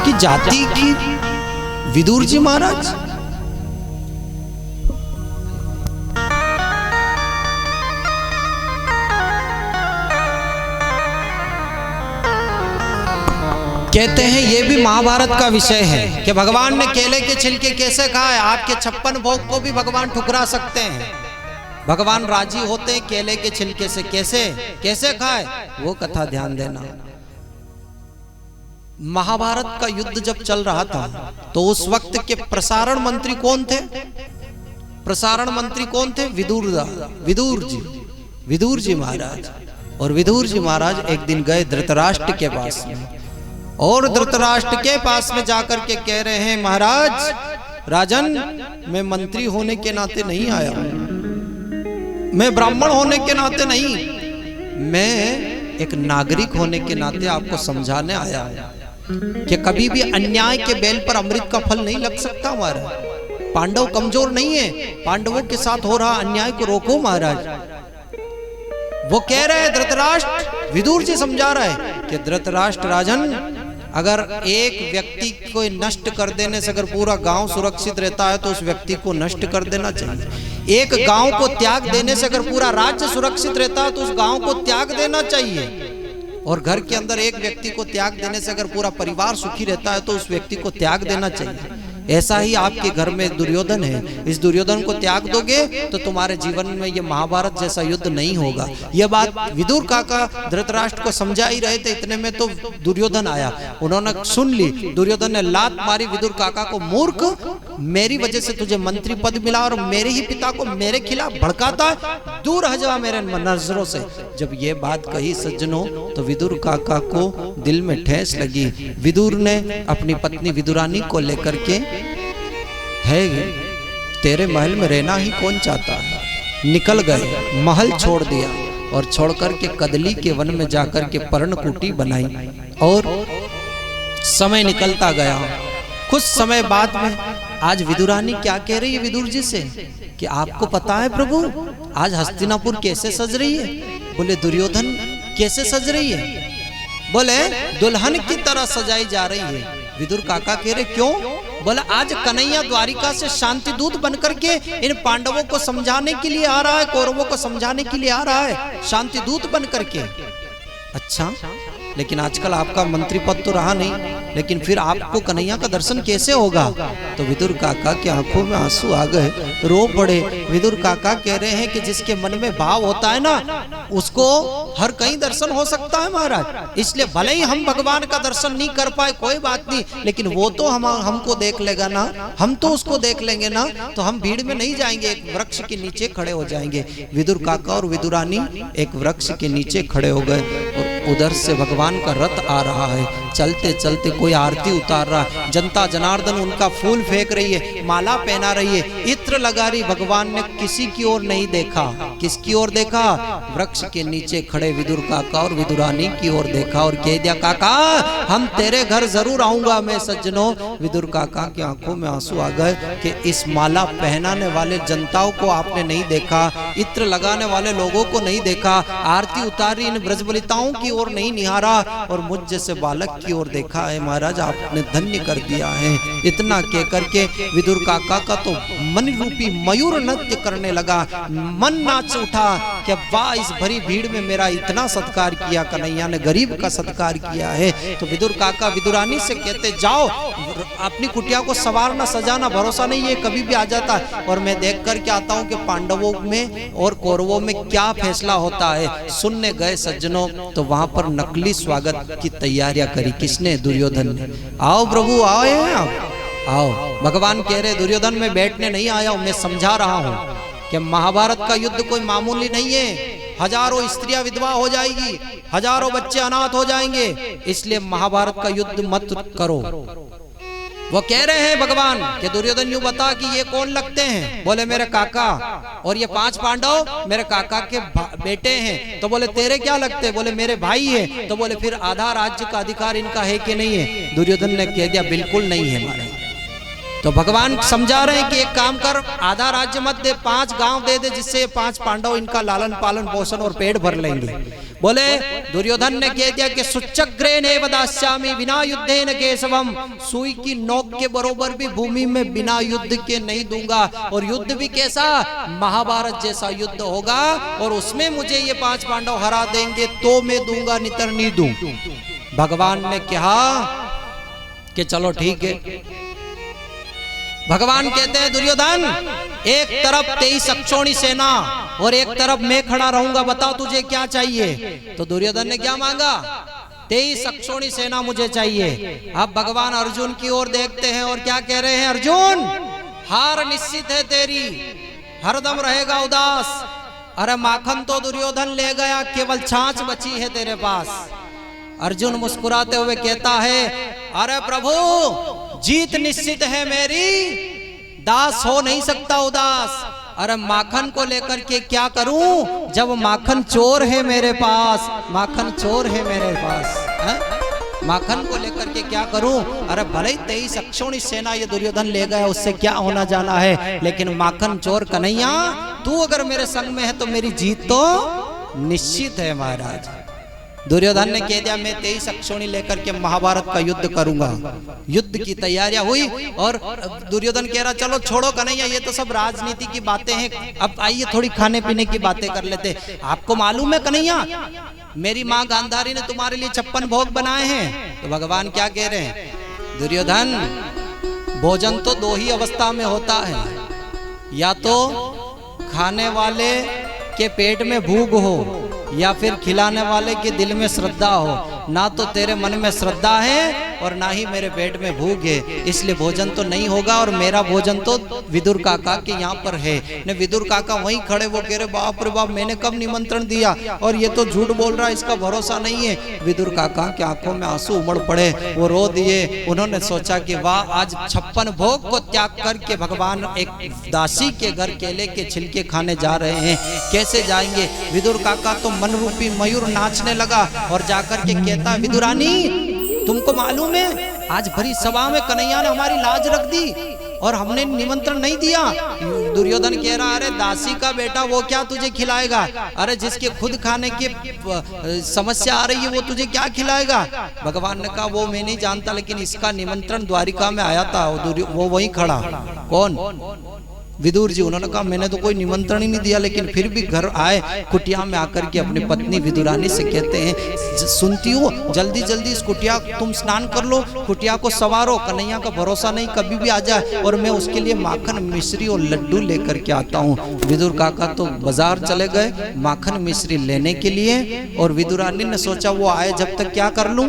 कि जाति की विदुर जी महाराज कहते हैं ये भी महाभारत का विषय है कि भगवान ने केले के छिलके कैसे खाए। आपके 56 भोग को भी भगवान ठुकरा सकते हैं। भगवान राजी होते हैं केले के छिलके से। कैसे कैसे खाए वो कथा ध्यान देना। महाभारत का युद्ध जब चल रहा था तो उस वक्त के प्रसारण मंत्री कौन थे? प्रसारण मंत्री कौन थे? विदुर जी महाराज। और विदुर जी महाराज एक दिन गए धृतराष्ट्र के पास में, और धृतराष्ट्र के पास में जाकर के कह रहे हैं महाराज राजन, मैं मंत्री होने के नाते नहीं आया, मैं ब्राह्मण होने के नाते नहीं, मैं एक नागरिक होने के नाते आपको समझाने आया हूं कि कभी भी अन्याय के बेल पर अमृत का फल नहीं लग सकता। हमारा पांडव कमजोर नहीं है, पांडवों के साथ हो रहा अन्याय को रोको महाराज। वो कह रहे हैं धृतराष्ट्र, विदुर जी समझा रहे हैं कि धृतराष्ट्र राजन, अगर एक व्यक्ति को नष्ट कर देने से अगर पूरा गांव सुरक्षित रहता है तो उस व्यक्ति को नष्ट कर देना चाहिए। एक गांव को त्याग देने से अगर पूरा राज्य सुरक्षित रहता है तो उस गांव को त्याग देना चाहिए। और घर के अंदर एक व्यक्ति को त्याग देने से अगर पूरा परिवार सुखी रहता है तो उस व्यक्ति को त्याग देना चाहिए। ऐसा ही आपके घर में दुर्योधन है, इस दुर्योधन को त्याग दोगे तो तुम्हारे जीवन में ये महाभारत जैसा युद्ध नहीं होगा। यह बात विदुर काका धृतराष्ट्र को समझा ही रहे थे, इतने में तो दुर्योधन आया। उन्होंने सुन ली, दुर्योधन ने लात मारी विदुर काका को, मूर्ख, मेरी वजह से तुझे मंत्री पद मिला और मेरे ही पिता को मेरे खिलाफ भड़काता है, दूर हट जा मेरे नजरों से। जब ये बात कही सज्जनों तो विदुर काका को दिल में ठेस लगी। विदुर ने अपनी पत्नी विदुरानी को लेकर के, है तेरे महल में रहना ही कौन चाहता है, निकल गए, महल छोड़ दिया और छोड़कर के कदली के वन में जाकर के पर्णकुटी बनाई। और समय निकलता गया। कुछ समय बाद में आज विदुरानी क्या कह रही है विदुर जी से कि आपको पता है प्रभु आज हस्तिनापुर कैसे सज रही है? बोले दुर्योधन कैसे सज रही है? बोले दुल्हन की तरह सजाई जा रही है। विदुर काका कह रहे क्यों? बोला आज कन्हैया द्वारिका से शांति दूत बनकर के इन पांडवों को समझाने के लिए आ रहा है, कौरवों को समझाने के लिए आ रहा है, शांति दूत बनकर के। अच्छा, लेकिन आजकल आपका मंत्री पद तो रहा नहीं, लेकिन फिर आपको कन्हैया का दर्शन कैसे होगा? तो विदुर काका की आंखों में आंसू आ गए, रो पड़े। विदुर काका कह रहे हैं कि जिसके मन में भाव होता है ना, उसको हर कहीं दर्शन हो सकता है महाराज। इसलिए भले ही हम भगवान का दर्शन नहीं कर पाए कोई बात नहीं, लेकिन वो तो हमको देख लेगा ना, हम तो उसको देख लेंगे ना। तो हम भीड़ में नहीं जाएंगे, एक वृक्ष के नीचे खड़े हो जाएंगे। विदुर काका और विदुरानी एक वृक्ष के नीचे खड़े हो गए और उधर से भगवान का रथ आ रहा है। चलते चलते कोई आरती उतार रहा है, जनता जनार्दन उनका फूल फेंक रही है, माला पहना रही है, इत्र लगा रही। भगवान ने किसी की ओर नहीं देखा। किसकी ओर देखा? वृक्ष के नीचे खड़े विदुर काका और विदुरानी की ओर देखा और कह दिया, काका हम तेरे घर जरूर आऊंगा मैं सज्जनों। विदुर काका की आंखों में आंसू आ गए कि इस माला पहनाने वाले जनताओं को आपने नहीं देखा, इत्र लगाने वाले लोगों को नहीं देखा, आरती उतारी इन ब्रजबलिताओं की ओर नहीं निहारा और मुझ जैसे बालक की ओर देखा है। महाराज आपने धन्य कर दिया है। इतना कह करके विदुर काका का तो मन रूपी मयूर नृत्य करने लगा, मन नाच उठा कि वाह इस भरी भीड़ में मेरा इतना सत्कार किया कन्हैया ने, गरीब का सत्कार किया है। तो विदुर काका विदुरानी से कहते, जाओ अपनी कुटिया को संवारना सजाना, भरोसा नहीं है कभी भी आ जाता है। और मैं देख करके आता हूँ कि पांडवों में और कौरवों में क्या फैसला होता है। सुनने गए सज्जनों, तो वहां पर नकली स्वागत की तैयारियां करी। किसने? दुर्योधन ने। आओ प्रभु आओ आप आओ। भगवान कह रहे दुर्योधन मैं बैठने नहीं आया हूं, मैं समझा रहा हूं कि महाभारत का युद्ध कोई मामूली नहीं है। हजारों स्त्रियां विधवा हो जाएगी, हजारों बच्चे अनाथ हो जाएंगे, इसलिए महाभारत का युद्ध मत करो। वो कह रहे हैं भगवान कि दुर्योधन यूं बता कि ये कौन लगते हैं? बोले मेरे काका, और ये 5 पांडव मेरे काका के बेटे हैं। तो बोले तेरे क्या लगते? बोले मेरे भाई हैं। तो बोले फिर आधा राज्य का अधिकार इनका है कि नहीं है? दुर्योधन ने कह दिया बिल्कुल नहीं है हमारे। तो भगवान समझा रहे हैं कि एक काम कर, आधा राज्य मत दे, 5 गांव दे दे, जिससे 5 पांडव इनका लालन पालन पोषण और पेट भर लेंगे। बोले दुर्योधन ने कह दिया कि सुचक्रेण एव दास्यामि विना युद्धेन केशवम, सुई की नोक के बरोबर भी भूमि में बिना युद्ध के नहीं दूंगा। और युद्ध भी कैसा? महाभारत जैसा युद्ध होगा और उसमें मुझे ये 5 पांडव हरा देंगे तो मैं दूंगा, नितर नहीं दूं। भगवान ने कहा कि चलो ठीक है। भगवान कहते हैं दुर्योधन एक तरफ 23 अक्षौणी सेना और एक तरफ मैं खड़ा रहूंगा, बताओ तुझे क्या चाहिए? तो दुर्योधन ने क्या मांगा? 23 अक्षौणी सेना मुझे चाहिए। अब भगवान अर्जुन की ओर देखते हैं और क्या कह रहे हैं? अर्जुन हार निश्चित है तेरी, हरदम रहेगा उदास। अरे माखन तो दुर्योधन ले गया, केवल छाछ बची है तेरे पास। अर्जुन मुस्कुराते हुए कहता है अरे प्रभु जीत निश्चित है मेरी, दास हो नहीं सकता उदास। अरे माखन को लेकर के क्या करूं जब माखन चोर है मेरे पास, माखन चोर है मेरे पास है? माखन को लेकर के क्या करूं? अरे भले ही 23 अक्षौणी सेना ये दुर्योधन ले गया, उससे क्या होना जाना है, लेकिन माखन चोर कन्हैया तू अगर मेरे संग में है तो मेरी जीत तो निश्चित है महाराज। दुर्योधन ने कह दिया मैं 23 अक्षौणी लेकर के महाभारत का युद्ध करूंगा। युद्ध की तैयारियां हुई और दुर्योधन कह रहा चलो छोड़ो कन्हैया, ये तो सब राजनीति की बातें हैं, अब आइए थोड़ी खाने पीने की बातें कर लेते। आपको मालूम है कन्हैया मेरी माँ गांधारी ने तुम्हारे लिए 56 भोग बनाए हैं। तो भगवान क्या कह रहे हैं? दुर्योधन भोजन तो 2 ही अवस्था में होता है, या तो खाने वाले के पेट में भूख हो या फिर खिलाने वाले के दिल में श्रद्धा हो। ना तो तेरे मन में श्रद्धा है और ना ही मेरे पेट में भूख है, इसलिए भोजन तो नहीं होगा। और मेरा भोजन तो विदुर काका के यहाँ पर है। ने विदुर काका वहीं खड़े वो कह रहे बाप रे बाप मैंने कब निमंत्रण दिया और ये तो झूठ बोल रहा है, इसका भरोसा नहीं है। विदुर काका की आंखों में आंसू उमड़ पड़े, वो रो दिए। उन्होंने सोचा कि वाह आज 56 भोग को त्याग करके भगवान एक दासी के घर केले के छिलके खाने जा रहे हैं, कैसे जाएंगे। विदुर काका तो मन रूपी मयूर नाचने लगा और जाकर के कहता विदुरानी तुमको मालूम है आज भरी सभा में कन्हैया ने हमारी लाज रख दी और हमने निमंत्रण नहीं दिया। दुर्योधन कह रहा अरे दासी का बेटा वो क्या तुझे खिलाएगा, अरे जिसके खुद खाने की समस्या आ रही है वो तुझे क्या खिलाएगा। भगवान ने कहा वो मैं नहीं जानता, लेकिन इसका निमंत्रण द्वारिका में आया था, वो वहीं खड़ा। कौन? विदुर जी उन्होंने कहा मैंने तो कोई निमंत्रण ही नहीं दिया, लेकिन फिर भी घर आए, कुटिया में आकर के अपनी पत्नी विदुरानी से कहते हैं, सुनती हो, जल्दी जल्दी इस कुटिया तुम स्नान कर लो, कुटिया को सवारो, कन्हैया का भरोसा नहीं कभी भी आ जाए, और मैं उसके लिए माखन मिश्री और लड्डू लेकर के आता हूँ। विदुर काका तो बाजार चले गए माखन मिश्री लेने के लिए, और विदुरानी ने सोचा वो आए जब तक क्या कर लूं,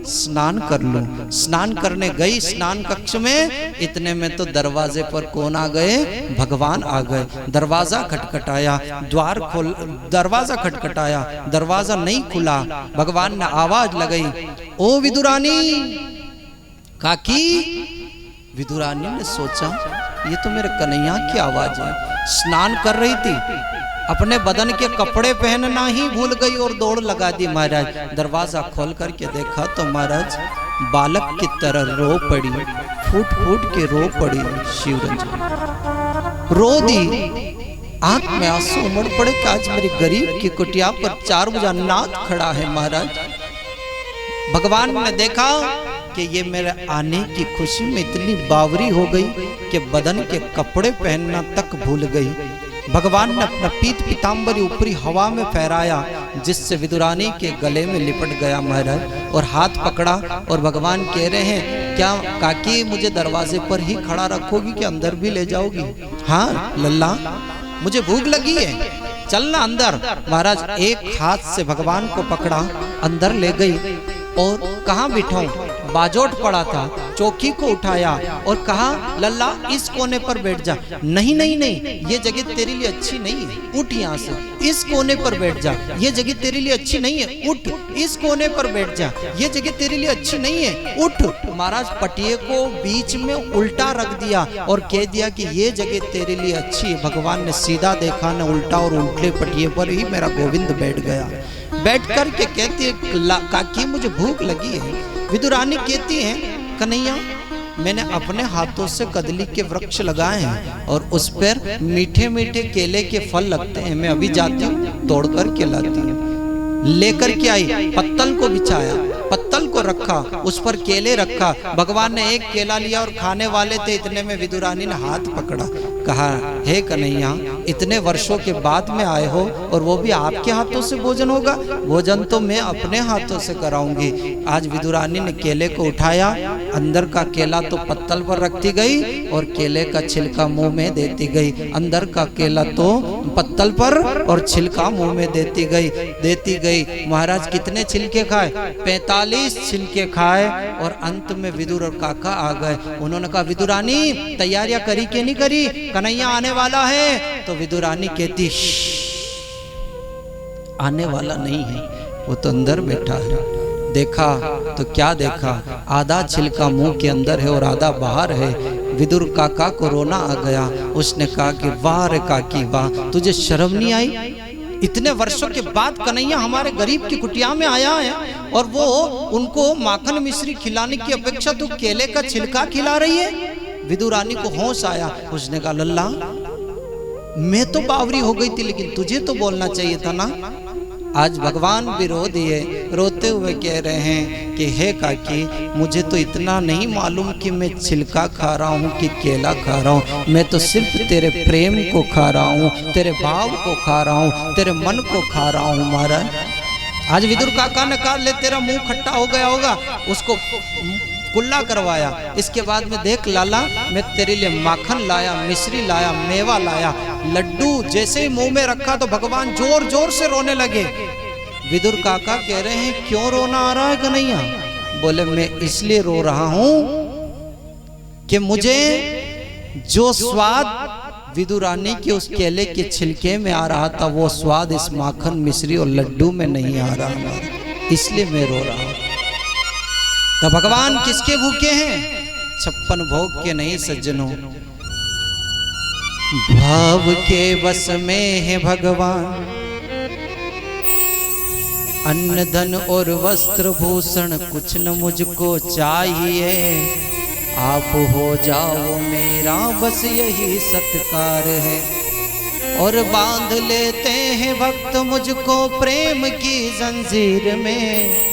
स्नान कर लूं। स्नान करने गई स्नान कक्ष में, इतने में तो दरवाजे पर कौन आ गए, भगवान आ गए। दरवाजा खटखटाया, दरवाजा खटखटाया, दरवाजा नहीं खुला। भगवान ने आवाज लगाई, ओ विदुरानी काकी। विदुरानी ने सोचा ये तो मेरे कन्हैया की आवाज है। स्नान कर रही थी, अपने बदन के कपड़े पहनना ही भूल गई और दौड़ लगा दी महाराज। दरवाजा खोल करके देखा तो महाराज बालक की तरह रो पड़ी, फूट फूट के रो पड़ी। शिवरंजन रो दी, आंख में आंसू उमड़ पड़े कि आज मेरी गरीब की कुटिया पर 4 बजा नाथ खड़ा है महाराज। भगवान ने देखा कि ये मेरे आने की खुशी में इतनी बावरी हो गई कि बदन के कपड़े पहनना तक भूल गई। भगवान ने अपना पीत पीताम्बरी ऊपरी हवा में फहराया, जिससे विदुरानी के गले में लिपट गया महाराज, और हाथ पकड़ा। और भगवान कह रहे हैं, क्या काकी मुझे दरवाजे पर ही खड़ा रखोगी कि अंदर भी ले जाओगी? हाँ लल्ला, मुझे भूख लगी है, चलना अंदर। महाराज एक हाथ से भगवान को पकड़ा, अंदर ले गई, और कहाँ बिठाऊं, बाजोट पड़ा था, चौकी को उठाया और कहा लल्ला इस कोने पर बैठ जा। नहीं नहीं नहीं, ये जगह तेरे लिए अच्छी नहीं है, उठ यहाँ से। इस कोने पर बैठ जा, ये जगह तेरे लिए अच्छी नहीं है, उठ। इस कोने पर बैठ जा, ये जगह तेरे लिए अच्छी नहीं है, उठ। महाराज पटिये को बीच में उल्टा रख दिया और कह दिया कि ये जगह तेरे लिए अच्छी है। भगवान ने सीधा देखा न उल्टा, और उल्टे पटिये पर ही मेरा गोविंद बैठ गया। बैठ कर के कहती है, काकी मुझे भूख लगी है। विदुरानी कहती है, कन्हैया मैंने अपने हाथों से कदली के वृक्ष लगाए हैं और उस पर मीठे मीठे केले के फल लगते हैं, मैं अभी जाती हूँ तोड़ कर के लाती हूँ। लेकर के आई, पत्तल को बिछाया, पत्तल को रखा, उस पर केले रखा। भगवान ने एक केला लिया और खाने वाले थे, इतने में विदुरानी ने हाथ पकड़ा, कहा हे कन्हैया इतने वर्षों के बाद में आए हो और वो भी आपके हाथों से भोजन होगा? भोजन तो मैं अपने हाथों से कराऊंगी। आज विदुरानी ने केले को उठाया, अंदर का केला तो पत्तल पर रखती गई और केले का छिलका मुंह में देती गई। अंदर का केला तो पत्तल पर और छिलका मुंह में देती गई। महाराज कितने छिलके खाए? 45 छिलके खाए। और अंत में विदुर और काका आ गए। उन्होंने कहा विदुरानी तैयारियां करी कि नहीं करी, कन्हैया आने वाला है। तो विदुरानी कहती आने वाला नहीं है, वो तो अंदर बैठा है। देखा तो क्या देखा, आधा छिलका मुंह के अंदर है और आधा बाहर है। विदुर काका को रोना आ गया। उसने कहा कि वाह रे काकी वाह, तुझे शर्म नहीं आई? इतने वर्षों के बाद कन्हैया हमारे गरीब की कुटिया में आया है और वो उनको माखन मिश्री खिलाने की अपेक्षा तो केले का छिलका खिला रही है। विदुरानी को होश आया, उसने कहा लल्ला मैं तो बावरी हो गई थी, लेकिन तुझे तो बोलना चाहिए था ना। आज भगवान भी रो दिए, रोते हुए कह रहे हैं कि हे काकी मुझे तो इतना नहीं मालूम कि मैं छिलका खा रहा हूँ कि केला खा रहा हूँ, मैं तो सिर्फ तेरे प्रेम को खा रहा हूँ, तेरे भाव को खा रहा हूँ, तेरे मन को खा रहा हूँ। महाराज आज विदुर काका ने कहा ले तेरा मुंह खट्टा हो गया होगा, उसको कुल्ला करवाया। इसके बाद में देख लाला मैं तेरे लिए माखन लाया, मिश्री लाया, मेवा लाया, लड्डू। जैसे ही मुंह में रखा तो भगवान जोर जोर से रोने लगे। विदुर काका कह रहे हैं क्यों रोना आ रहा है कन्हैया? बोले मैं इसलिए रो रहा हूं कि मुझे जो स्वाद विदुरानी के उस केले के छिलके में आ रहा था वो स्वाद इस माखन मिश्री और लड्डू में नहीं आ रहा, इसलिए मैं रो रहा हूं। तो भगवान किसके भूखे हैं? 56 भोग के नहीं सज्जनों, भाव के बस में है भगवान। अन्न धन और वस्त्र भूषण कुछ न मुझको चाहिए, आप हो जाओ मेरा बस यही सत्कार है। और बांध लेते हैं भक्त मुझको प्रेम की जंजीर में,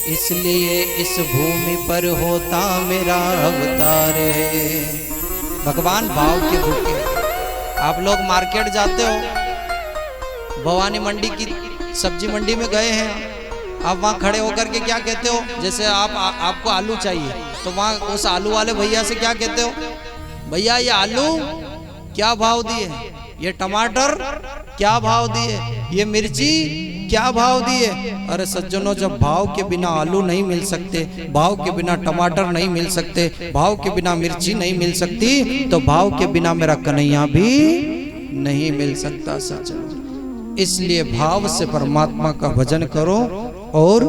इसलिए इस भूमि पर होता मेरा अवतार है। भगवान भाव के भूखे। आप लोग मार्केट जाते हो, भवानी मंडी की सब्जी मंडी में गए हैं, आप वहाँ खड़े होकर के क्या कहते हो? जैसे आपको आलू चाहिए तो वहाँ उस आलू वाले भैया से क्या कहते हो? भैया ये आलू क्या भाव दिए, ये टमाटर क्या भाव दिए, ये मिर्ची क्या भाव दिए। अरे सज्जनों, जब भाव के बिना आलू नहीं मिल सकते, भाव के बिना टमाटर नहीं मिल सकते, भाव के बिना मिर्ची नहीं मिल सकती, तो भाव के बिना मेरा कन्हैया भी नहीं मिल सकता सज्जनों। इसलिए भाव से परमात्मा का भजन करो और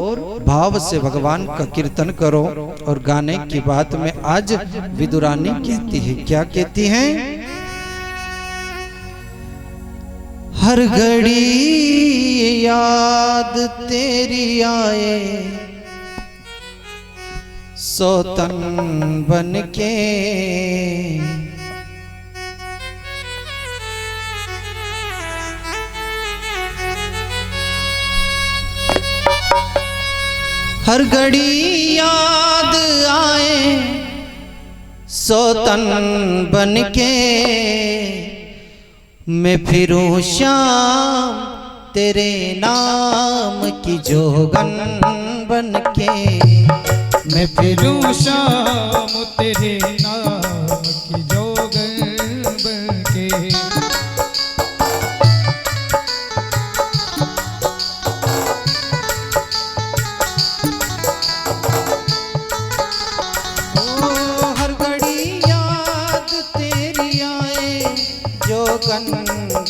भाव से भगवान का कीर्तन करो। और गाने की बात में आज विदुरानी कहती है, क्या कहती हैं? हर घड़ी याद तेरी आए सौतन बन के, हर घड़ी याद आए सौतन बन के, मैं फिरूं श्याम तेरे नाम की जोगन बन के, मैं फिरूं शाम तेरे नाम की जोगन बन के।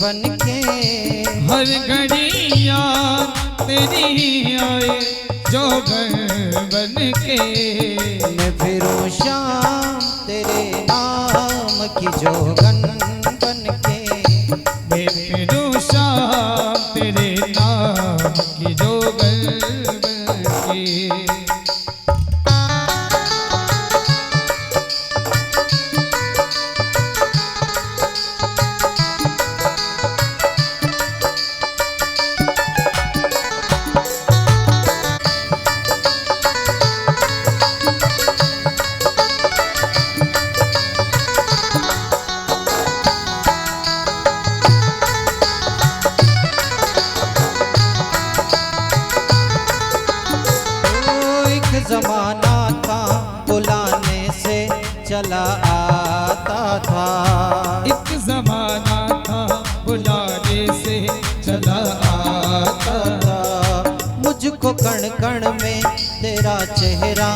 बन के, हर घड़ी याद तेरी आए जोगन बन के, मैं फिरूं श्याम तेरे नाम की जोगन बन के, मैं फिरूं श्याम तेरे नाम की जोगन बन के। जमाना था बुलाने से चला आता था, एक जमाना था बुलाने से चला आता था, मुझको कण कण में तेरा चेहरा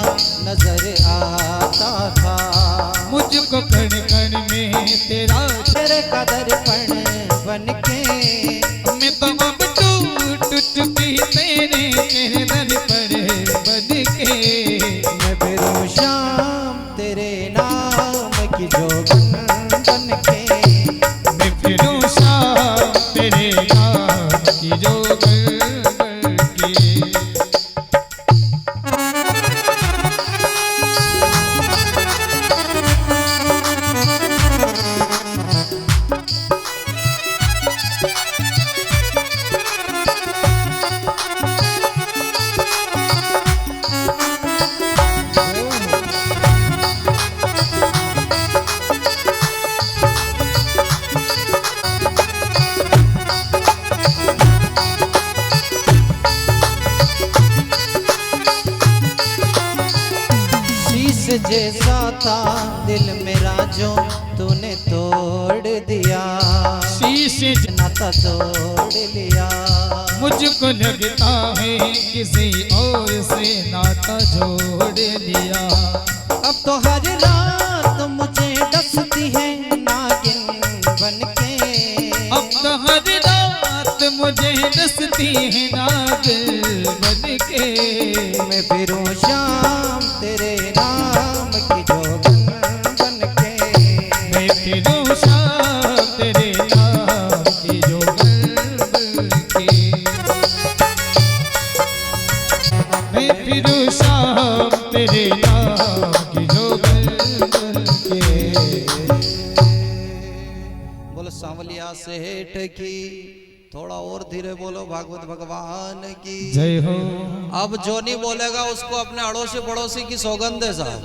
नजर आता था, मुझको कण कण में तेरा तेरे का दर्पण बन के, मैं तो अब टूट भी तेरे दर्पण बन के, मैं फिरूं श्याम तेरे नाम की जोगन बन के, मैं फिरूं श्याम तेरे नाम की जोगन बन के। जैसा था दिल मेरा जो तूने तोड़ दिया, शीशे नाता तोड़ लिया, मुझको लगता है किसी और से नाता जोड़ लिया, अब तो हर रात मुझे डसती है नागिन बन के, अब तो हर रात मुझे डसती है नागिन बन के, मैं फिरूं श्याम तेरे नाम की जोगन बन के, मैं फिरूं श्याम तेरे नाम की जोगन बन के, मैं फिरूं श्याम तेरे नाम की जोगन बन के। बोलो सांवलिया सेठ की, थोड़ा और धीरे बोलो, भागवत भगवान की जय हो। अब जो नहीं बोलेगा उसको अपने अड़ोसी पड़ोसी की सौगंध है साहब।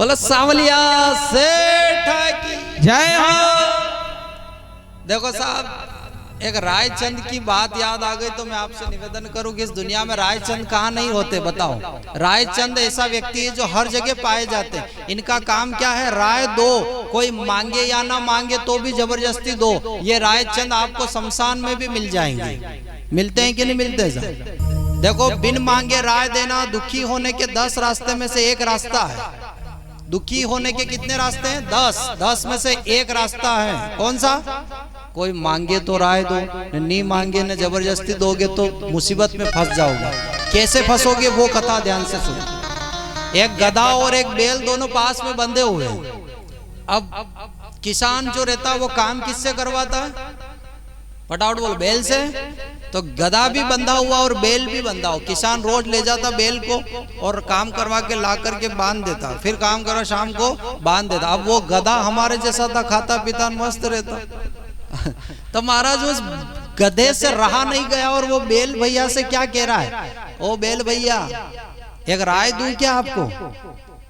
बोला सावलिया सेठ की जय हो। देखो साहब, एक रायचंद की बात याद आ गई तो मैं आपसे निवेदन करूं कि इस दुनिया में रायचंद कहाँ नहीं होते बताओ। रायचंद ऐसा व्यक्ति है जो हर जगह पाए जाते हैं। इनका काम क्या है? राय दो, कोई मांगे या ना मांगे तो भी जबरदस्ती दो। ये रायचंद आपको शमशान में भी मिल जाएंगे। मिलते हैं कि नहीं मिलते सर? देखो, बिन मांगे राय देना दुखी होने के 10 रास्ते में से एक रास्ता है। दुखी होने के कितने रास्ते हैं? 10 में से एक रास्ता है। कौन सा? कोई मांगे तो राय दो, नहीं मांगे न जबरदस्ती दोगे तो मुसीबत में फंस जाओगे। कैसे फंसोगे वो कथा ध्यान से सुनो। एक गधा और एक बैल दोनों पास में बंधे हुए हैं। अब किसान जो रहता है वो काम किससे करवाता है? फटाफट बोल। बैल से। तो गधा भी बंधा हुआ और बैल भी बंधा हुआ। किसान रोज ले जाता बैल को और काम करवा के ला करके बांध देता, फिर काम करा शाम को बांध देता। अब वो गधा हमारे जैसा था, खाता पीता मस्त रहता। तो महाराज उस गधे से रहा नहीं गया और वो बैल भैया से क्या कह रहा है? ओ बैल भैया, एक राय दूं क्या आपको?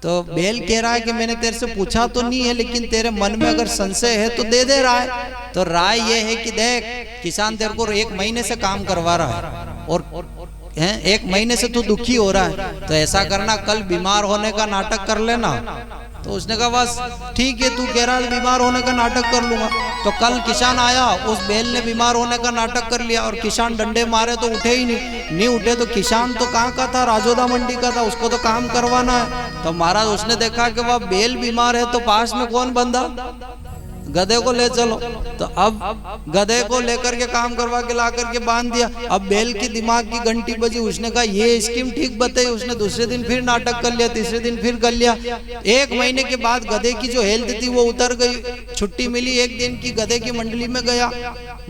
तो बैल कह रहा है कि मैंने तेरे से पूछा तो नहीं है, लेकिन तेरे मन में अगर संशय है तो दे दे राय। तो राय ये है कि देख, किसान तेरे को 1 महीने से काम करवा रहा है और 1 महीने से तू दुखी हो रहा है, तो ऐसा करना, कल बीमार होने का नाटक कर लेना। तो उसने कहा बस ठीक है, तू कह रहा है बीमार होने का नाटक कर लूंगा। तो कल किसान आया, उस बैल ने बीमार होने का नाटक कर लिया और किसान डंडे मारे तो उठे ही नहीं उठे। तो किसान तो कहाँ का था? राजोदा मंडी का था, उसको तो काम करवाना है। तो महाराज उसने देखा कि वह बैल बीमार है, तो पास में कौन बंधा? गधे को ले चलो। तो अब गधे को लेकर के काम करवा के ला करके बांध दिया। अब बैल की दिमाग की घंटी बजी, उसने कहा ये स्कीम ठीक बताई। उसने दूसरे दिन फिर नाटक कर लिया, तीसरे दिन फिर कर लिया। 1 महीने के बाद गधे की जो हेल्थ थी वो उतर गई। छुट्टी मिली 1 दिन की, गधे की मंडली में गया।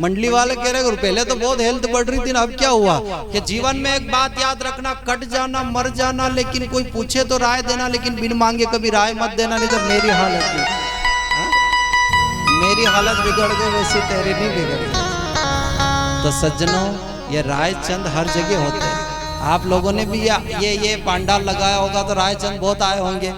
मंडली वाले कह रहे पहले तो बहुत हेल्थ बढ़ रही थी, अब क्या हुआ? कि जीवन में एक बात याद रखना, कट जाना, मर जाना, लेकिन कोई पूछे तो राय देना, लेकिन बिन मांगे कभी राय मत देना, नहीं तो मेरी हालत नहीं। मेरी हालत बिगड़ गई वैसे तेरी नहीं बिगड़ी। तो सज्जनों, ये रायचंद हर जगह होते हैं। आप लोगों ने भी ये पांडाल लगाया होगा तो रायचंद बहुत आए होंगे।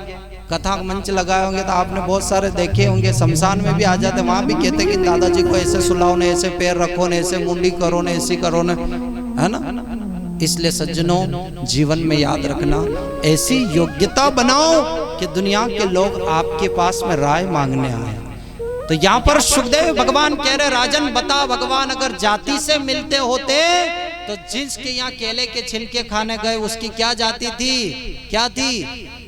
कथा मंच लगाए होंगे तो आपने बहुत सारे देखे होंगे। शमशान में भी आ जाते, वहां भी कहते कि दादाजी को ऐसे सुलाओ ने, ऐसे पैर रखो ने, ऐसे मुंडी करो ने, ऐसी करो ने, है ना। इसलिए सज्जनों, जीवन में याद रखना, ऐसी योग्यता बनाओ कि दुनिया के लोग आपके पास में राय मांगने आए। तो यहाँ पर सुखदेव भगवान कह रहे, राजन बता भगवान, अगर जाति से मिलते होते तो जिसके यहाँ केले के छिलके खाने गए उसकी क्या जाति थी? क्या थी?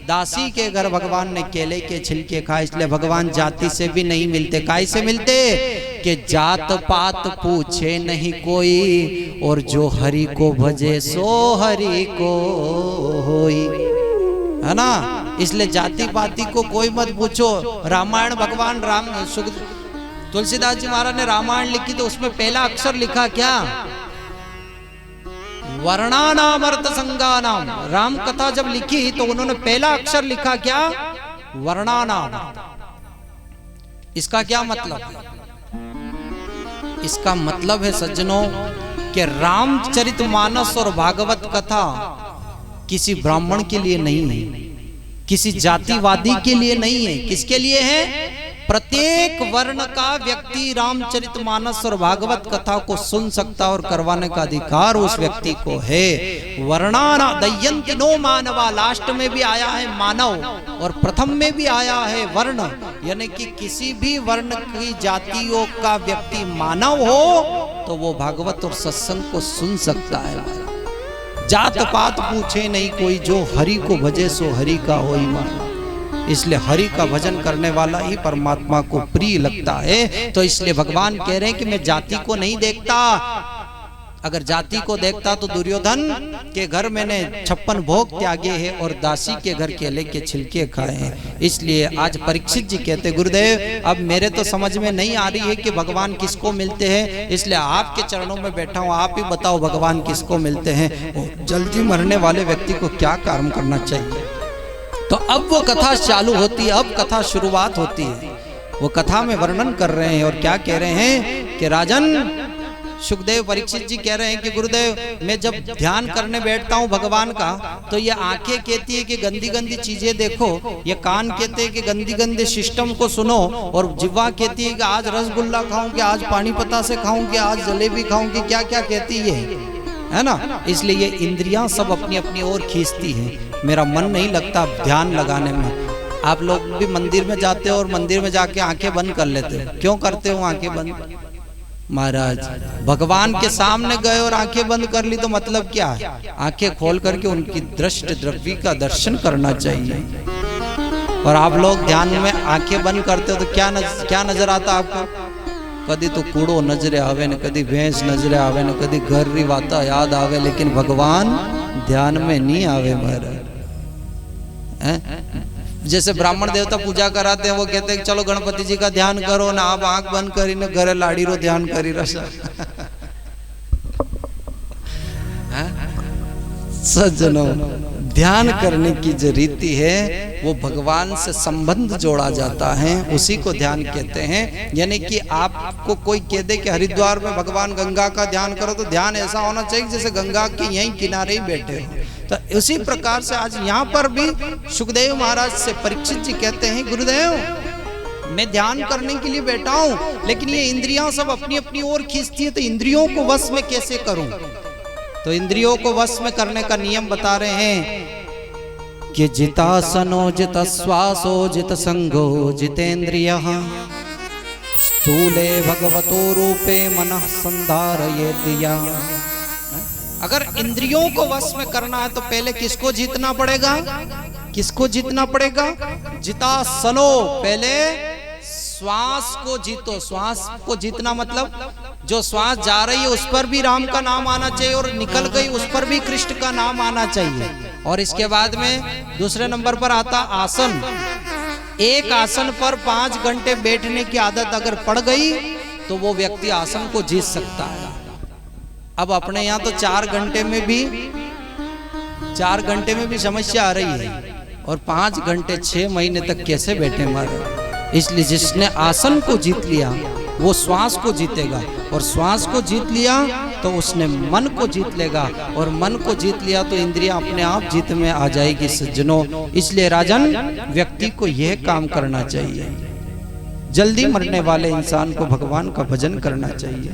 दासी के घर भगवान ने केले के छिलके खाए। इसलिए भगवान जाति से भी नहीं मिलते। काहे से मिलते? कि जात पात पूछे नहीं कोई, और जो हरि को भजे सो हरि को होई, है ना। इसलिए जाति पाति को कोई मत पूछो। रामायण भगवान राम तुलसीदास जी महाराज ने रामायण लिखी तो उसमें पहला अक्षर लिखा क्या? वर्णानाम अर्थ संगानाम। राम कथा जब लिखी तो उन्होंने पहला अक्षर लिखा क्या? वर्णानाम। इसका क्या मतलब है? इसका मतलब है सज्जनों कि रामचरितमानस और भागवत कथा किसी ब्राह्मण के लिए नहीं है, किसी जातिवादी के लिए नहीं है। किसके लिए है? प्रत्येक वर्ण का व्यक्ति रामचरितमानस और भागवत कथा को सुन सकता और करवाने का अधिकार उस व्यक्ति को है। वर्णाना दयंत नो मानवा, लास्ट में भी आया है मानव और प्रथम में भी आया है वर्ण, यानी कि किसी भी वर्ण की जातियों का व्यक्ति मानव हो तो वो भागवत और सत्संग को सुन सकता है। जात पात पूछे नहीं कोई, जो हरि को भजे सो हरि का होई माना। इसलिए हरि का भजन करने वाला ही परमात्मा को प्रिय लगता है। तो इसलिए भगवान कह रहे हैं कि मैं जाति को नहीं देखता। अगर जाति को देखता तो दुर्योधन के घर मैंने 56 भोग त्यागे हैं और दासी के घर केले के छिलके खाए हैं। इसलिए आज परीक्षित जी कहते, गुरुदेव अब मेरे तो समझ में नहीं आ रही है कि भगवान किसको मिलते हैं, इसलिए आपके चरणों में बैठा हूँ, आप ही बताओ भगवान किसको मिलते हैं। जल्दी मरने वाले व्यक्ति को क्या कर्म करना चाहिए? तो अब वो कथा चालू होती है, अब कथा शुरुआत होती है। वो कथा में वर्णन कर रहे हैं और क्या कह रहे हैं कि राजन सुखदेव परीक्षित जी कह रहे हैं कि गुरुदेव, मैं जब ध्यान करने बैठता हूँ भगवान का, तो ये आंखें कहती है कि गंदी गंदी चीजें देखो, ये कान कहते हैं कि गंदी गंदी सिस्टम को सुनो, और जिह्वा कहती है कि आज रसगुल्ला खाऊं, कि आज पानी पता से खाऊं, कि आज जलेबी खाऊं, कि क्या क्या कहती है ना। इसलिए ये इंद्रियां सब अपनी अपनी ओर खींचती हैं। मेरा मन नहीं लगता ध्यान लगाने में। आप लोग भी मंदिर में जाते हो और मंदिर में जाके आंखें बंद कर लेते हो, क्यों करते हो आंखें बंद? महाराज, भगवान के सामने गए और आंखें बंद कर ली तो मतलब क्या है? आंखें खोल करके उनकी दृष्टि द्रव्य का दर्शन करना चाहिए। और आप लोग ध्यान में आंखें बंद करते हो तो क्या नजर आता आपको? कभी तो कूड़ो नजरे आवे न, कभी भैंस नजरे आवे न, कभी घर री वाता याद आवे, लेकिन भगवान ध्यान में नहीं आवे महाराज। जैसे ब्राह्मण देवता पूजा कराते हैं, वो कहते हैं चलो गणपति जी का ध्यान करो ना, आप आंख बंद करी न घरे लाड़ी रो ध्यान करी रहा। सज्जनों, ध्यान करने की जो रीति है वो भगवान से संबंध जोड़ा जाता है, उसी को ध्यान कहते हैं। यानी कि आपको कोई कह दे कि हरिद्वार में भगवान गंगा का ध्यान करो, तो ध्यान ऐसा होना चाहिए जैसे गंगा के यहीं किनारे ही बैठे हो। तो उसी प्रकार से आज यहाँ पर भी सुखदेव महाराज से परीक्षित जी कहते हैं, गुरुदेव मैं ध्यान करने के लिए बैठा हूँ, लेकिन ये इंद्रियां सब अपनी अपनी ओर खींचती है, तो इंद्रियों को वश में कैसे करूं? तो इंद्रियों को वश में करने का नियम बता रहे हैं कि जितासनो जित श्वासो जित संगो जितेन्द्रियः स्थूले भगवतो रूपे मनः संधारयेद्या। अगर इंद्रियों को वश में करना है तो पहले किसको जीतना पड़ेगा? किसको जीतना पड़ेगा? जितासनो, पहले श्वास को जीतो। श्वास को जीतना मतलब जो श्वास जा रही है उस पर भी राम का नाम आना चाहिए, और निकल गई उस पर भी कृष्ण का नाम आना चाहिए। और इसके बाद में दूसरे नंबर पर आता आसन। एक आसन पर 5 घंटे बैठने की आदत अगर पड़ गई तो वो व्यक्ति आसन को जीत सकता है। अब अपने यहाँ तो 4 घंटे में भी समस्या आ रही है, और 5 घंटे 6 महीने तक कैसे बैठे मारे। इसलिए जिसने आसन को जीत लिया वो श्वास को जीतेगा, और श्वास को जीत लिया तो उसने मन को जीत लेगा, और मन को जीत लिया तो इंद्रियां अपने आप जीत में आ जाएगी सज्जनों। इसलिए राजन, व्यक्ति को यह काम करना चाहिए, जल्दी मरने वाले इंसान को भगवान का भजन करना चाहिए।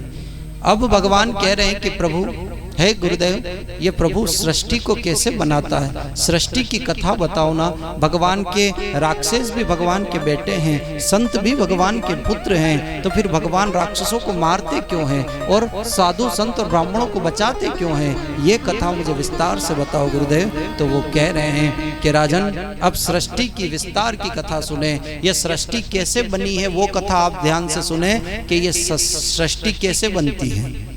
अब भगवान कह रहे हैं कि प्रभु हे गुरुदेव, ये प्रभु सृष्टि को कैसे बनाता है, सृष्टि की कथा बताओ ना। भगवान के राक्षस भी भगवान के बेटे हैं, संत भी भगवान के पुत्र हैं, तो फिर भगवान राक्षसों को मारते क्यों हैं और साधु संत और ब्राह्मणों को बचाते क्यों हैं? ये कथा मुझे विस्तार से बताओ गुरुदेव। तो वो कह रहे हैं कि राजन, अब सृष्टि की विस्तार की कथा सुने। ये सृष्टि कैसे बनी है वो कथा आप ध्यान से सुने कि ये सृष्टि कैसे बनती है।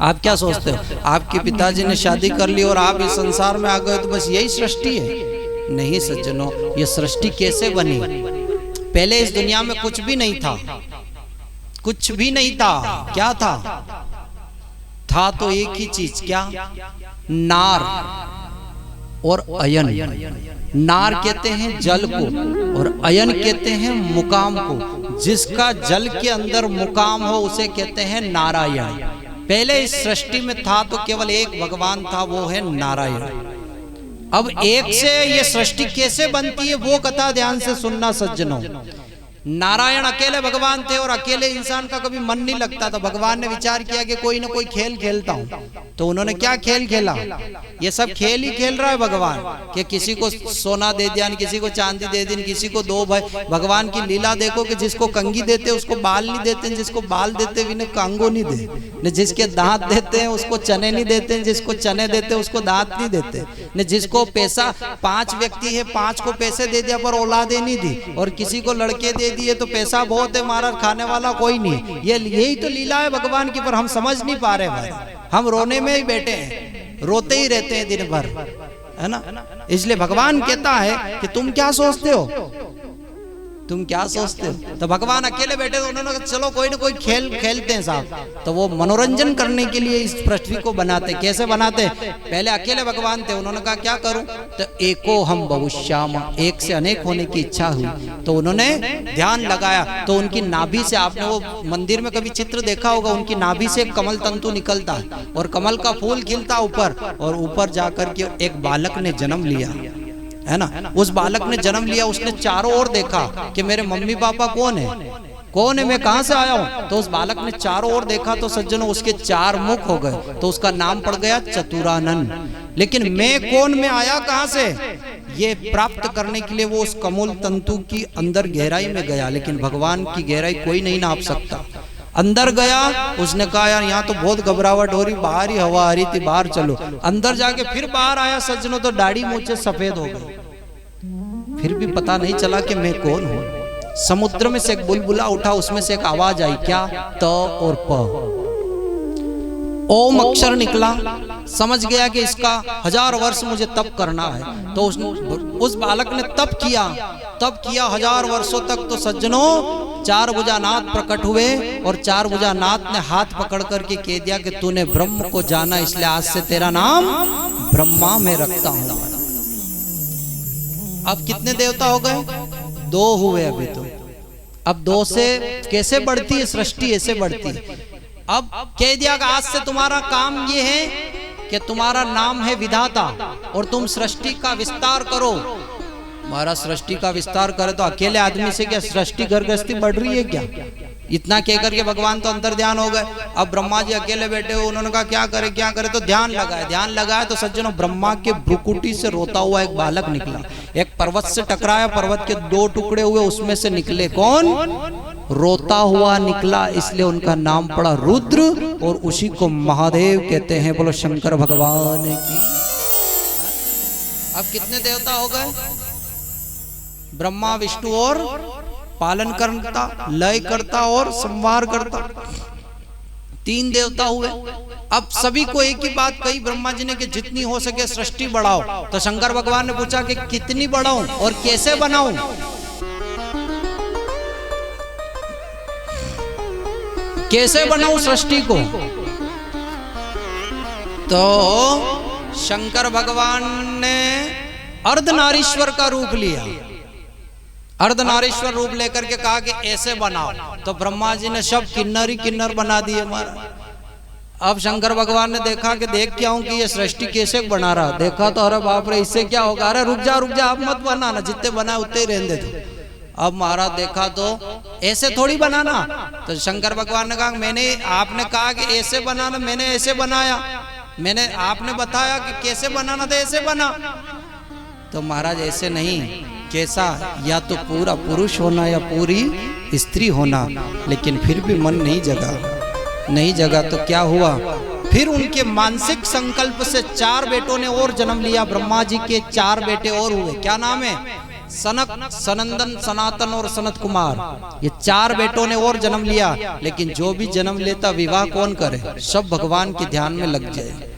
आप क्या सोचते हो, आपके पिताजी ने शादी कर ली और आप इस संसार में आ गए तो बस यही सृष्टि है? नहीं सज्जनों, ये सृष्टि कैसे बनी? पहले इस दुनिया में कुछ भी नहीं था, कुछ भी नहीं था। क्या था? था तो एक ही चीज, क्या? नार और अयन। नार कहते हैं जल को, और अयन कहते हैं मुकाम को। जिसका जल के अंदर मुकाम हो उसे कहते हैं नारायण। पहले इस सृष्टि में था तो केवल एक भगवान था, वो है नारायण। अब एक से ये सृष्टि कैसे बनती है वो कथा ध्यान से सुनना सज्जनों। नारायण अकेले भगवान थे और अकेले इंसान का कभी मन नहीं लगता, तो भगवान ने विचार किया कि कोई ना कोई खेल खेलता हूं। तो उन्होंने क्या खेल खेला? ये सब खेल ही खेल रहा है भगवान, कि किसी को सोना दे दिया, किसी को चांदी दे दी, किसी को 2 भाई। भगवान की लीला देखो कि जिसको कंगी देते उसको बाल नहीं देते, जिसको बाल देते भी कांगो नहीं दे, न जिसके दांत देते हैं उसको चने नहीं देते, जिसको चने देते उसको दांत नहीं देते, न जिसको पैसा 5 व्यक्ति है 5 को पैसे दे दिया पर औलादे नहीं दी, और किसी को लड़के दे दिए तो पैसा बहुत है महाराज, खाने वाला कोई नहीं। यही तो लीला है भगवान की, पर हम समझ नहीं पा रहे भाई। हम रोने में ही बैठे हैं, रोते ही रहते हैं दिन भर, है ना। इसलिए भगवान कहता है कि तुम क्या सोचते हो, तुम क्या सोचते हो? तो भगवान अकेले बैठे तो उन्होंने कहा चलो कोई ना कोई खेल खेलते हैं साहब। तो वो मनोरंजन करने के लिए इस पृथ्वी को बनाते। कैसे बनाते? पहले अकेले भगवान थे, उन्होंने कहा क्या करूं? तो एको हम बहुश्याम, एक से अनेक होने की इच्छा हुई तो उन्होंने ध्यान लगाया। तो उनकी नाभि से, आपने वो मंदिर में कभी चित्र देखा होगा, उनकी नाभि से कमल तंतु निकलता है और कमल का फूल खिलता ऊपर, और ऊपर जाकर के एक बालक ने जन्म लिया, है ना। उस बालक ने जन्म लिया, उसने चारों ओर देखा कि मेरे मम्मी पापा कौन है, कौन है, मैं कहां से आया हूं। तो उस बालक ने चारों ओर देखा तो सज्जनों उसके 4 मुख हो गए, तो उसका नाम पड़ गया चतुरानन। लेकिन मैं कौन, मैं आया कहां से, ये प्राप्त करने के लिए वो उस कमल तंतु की अंदर गहराई में गया। लेकिन भगवान की गहराई कोई नहीं नाप सकता। अंदर गया, उसने कहा यार यहाँ तो बहुत घबराहट हो रही, बाहर ही हवा आ रही थी, बाहर चलो। अंदर जाके फिर बाहर आया सज्जनों, तो दाढ़ी मूंछें सफेद हो गई, फिर भी पता नहीं चला कि मैं कौन हूं। समुद्र में से एक बुलबुला उठा, उसमें से एक आवाज आई, क्या? त और प, ओम अक्षर निकला। समझ गया कि इसका 1000 वर्ष मुझे तप करना है। तो उस बालक ने तप किया 1000 वर्षों तक। तो सज्जनों 4 भुजानाथ प्रकट हुए और 4 भुजानाथ ने हाथ पकड़ करके कह दिया कि तूने ब्रह्म को जाना, इसलिए आज से तेरा नाम ब्रह्मा मैं रखता हूं। अब कितने देवता हो गए? 2 हुए अभी तो। अब 2 से कैसे बढ़ती है सृष्टि, ऐसे बढ़ती है। अब कह दिया कि आज से तुम्हारा काम ये है कि तुम्हारा नाम है विधाता और तुम सृष्टि का विस्तार करो। हमारा सृष्टि का विस्तार करे तो अकेले आदमी से क्या सृष्टि घर गृहस्थी बढ़ रही है क्या? इतना कह करके भगवान तो अंतर ध्यान हो गए। अब ब्रह्मा जी अकेले बैठे हो, उन्होंने कहा क्या करे क्या करे, तो ध्यान लगाया तो सज्जनों ब्रह्मा के भ्रुकुटी से रोता हुआ एक बालक निकला। एक पर्वत से टकराया, पर्वत के 2 टुकड़े हुए, उसमें से निकले कौन? रोता हुआ निकला, इसलिए उनका नाम पड़ा रुद्र और उसी को महादेव कहते हैं। बोलो शंकर भगवान की। अब कितने देवता हो गए? ब्रह्मा, विष्णु और पालन करता, लय करता और संहार करता, 3 देवता हुए। अब सभी को एक ही बात कही ब्रह्मा जी ने कि जितनी हो सके सृष्टि बढ़ाओ। तो शंकर भगवान ने पूछा कि कितनी बढ़ाऊं और कैसे बनाऊं? कैसे बनाऊं सृष्टि को? तो शंकर भगवान ने अर्धनारीश्वर का रूप लिया। अर्धनारीश्वर रूप लेकर के कहा कि ऐसे बनाओ। तो ब्रह्मा जी ने सब किन्नर ही किन्नर बना दिए हमारा। अब शंकर भगवान ने देखा कि देख क्या हूं कि ये सृष्टि कैसे बना रहा। देखा तो अरे बाप रे, इससे क्या होगा? अरे रुक जा आप मत बनाना, जितने बनाए उतने ही रहने दे। अब महाराज देखा तो ऐसे थोड़ी बनाना। तो शंकर भगवान ने कहा मैंने, आपने कहा कि ऐसे बनाना, मैंने ऐसे बनाया, मैंने आपने बताया कि कैसे बनाना था, ऐसे बना। तो महाराज ऐसे नहीं, कैसा? या तो पूरा पुरुष होना या पूरी स्त्री होना। लेकिन फिर भी मन नहीं जगा तो क्या हुआ? फिर उनके मानसिक संकल्प से 4 बेटों ने और जन्म लिया। ब्रह्मा जी के 4 बेटे और हुए। क्या नाम है? सनक, सनंदन, सनातन और सनत कुमार। ये 4 बेटों ने और जन्म लिया। लेकिन जो भी जन्म लेता विवाह कौन करे? सब भगवान के ध्यान में लग जाए।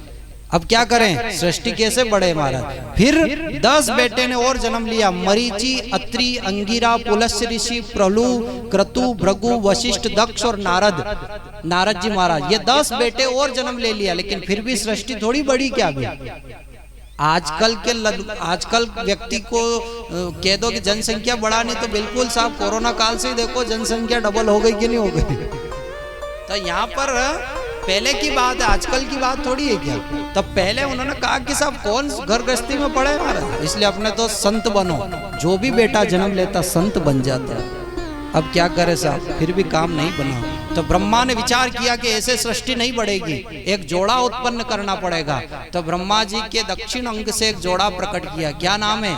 अब क्या करें? सृष्टि कैसे बढ़े महाराज? फिर 10 बेटे ने और जन्म लिया। मरीचि, अत्रि, अंगिरा, पुलस्त्य ऋषि, प्रलु, क्रतु, भृगु, वशिष्ठ, दक्ष और नारद जी महाराज। ये 10 बेटे और जन्म ले लिया। लेकिन फिर भी सृष्टि थोड़ी बड़ी क्या भी? आजकल व्यक्ति को कह दो कि जनसंख्या बढ़ानी, तो बिल्कुल साहब कोरोना काल से ही देखो जनसंख्या डबल हो गई कि नहीं हो गई। तो यहाँ पर पहले की बात है, आजकल की बात थोड़ी है क्या। तब पहले उन्होंने कहा कि साहब कौन घर गृहस्थी में पड़े महाराज, इसलिए अपने तो संत बनो। जो भी बेटा जन्म लेता संत बन जाता। अब क्या करे साहब, फिर भी काम नहीं बना। तो ब्रह्मा ने विचार किया कि ऐसे सृष्टि नहीं बढ़ेगी, एक जोड़ा उत्पन्न करना पड़ेगा। तो ब्रह्मा जी के दक्षिण अंग से एक जोड़ा प्रकट किया। क्या नाम है?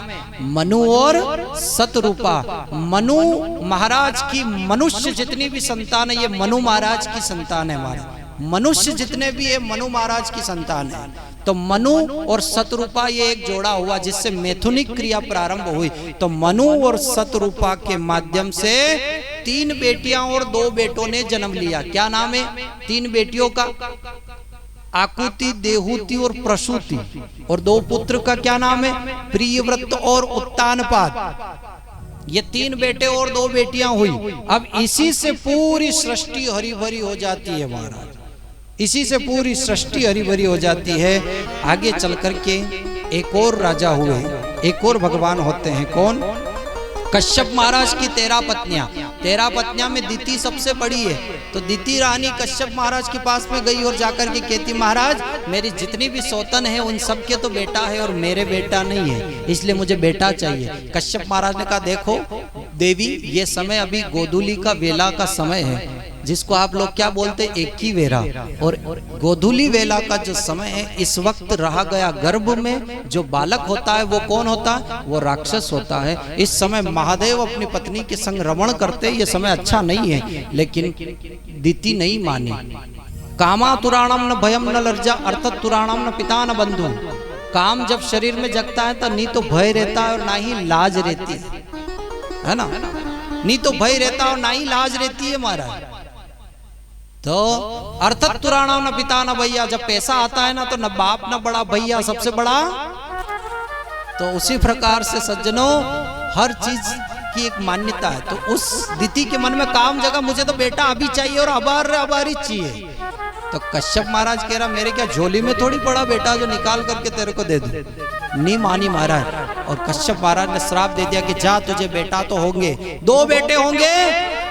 मनु और सतरूपा। मनु महाराज की, मनुष्य जितनी भी संतान है ये मनु महाराज की संतान है। हमारा मनुष्य जितने भी है मनु महाराज की संतान है। तो मनु और सतरूपा ये एक जोड़ा हुआ जिससे मैथुनिक क्रिया प्रारंभ हुई। तो मनु और सतरूपा के माध्यम से 3 बेटियां और 2 बेटों ने जन्म लिया। क्या नाम है 3 बेटियों का? आकुति, देहूति और प्रसूति। और 2 पुत्र का क्या नाम है? प्रियव्रत और उत्तानपाद। ये 3 बेटे और 2 बेटियां हुई। अब इसी से पूरी सृष्टि हरी भरी हो जाती है महाराज, इसी से पूरी सृष्टि हरी भरी हो जाती है। आगे चल करके एक और राजा हुए, एक और भगवान होते हैं। कौन? कश्यप महाराज की 13 पत्नियां। 13 पत्नियां में दीति सबसे बड़ी है। तो दीति रानी कश्यप महाराज के पास में गई और जाकर के कहती, महाराज मेरी जितनी भी सौतन है उन सब के तो बेटा है और मेरे बेटा नहीं है, इसलिए मुझे बेटा चाहिए। कश्यप महाराज ने कहा, देखो देवी, ये समय अभी गोधूली का वेला का समय है, जिसको आप लोग क्या बोलते हैं, एक ही वेरा। और गोधूली वेला का जो समय है, इस वक्त रहा गया गर्भ में जो बालक होता है वो कौन होता है? वो राक्षस होता है। इस समय महादेव अपनी पत्नी के संग रमण करते, ये समय अच्छा नहीं है। लेकिन दीति नहीं मानी। कामा तुराणम न भयम न लज्जा, अर्थात तुराणम न पिता न बंधु। काम जब शरीर में जगता है तो नहीं तो भय रहता है और ना ही लाज रहती है ना, नहीं तो भय रहता और ना ही लाज रहती है महाराज। तो अर्थात तुराणा न पिता न भैया, जब पैसा आता है ना तो न बाप न बड़ा भैया, सबसे बड़ा। तो उसी प्रकार से सज्जनों हर चीज की एक मान्यता है। तो उस दीति के मन में काम जगह, मुझे तो बेटा अभी चाहिए और अबार ही चाहिए। तो कश्यप महाराज कह रहा, मेरे क्या झोली में थोड़ी पड़ा बेटा जो निकाल करके तेरे को दे दूं। नहीं मानी महाराज। और कश्यप महाराज ने श्राप दे दिया कि जा, तुझे बेटा तो होंगे, 2 बेटे होंगे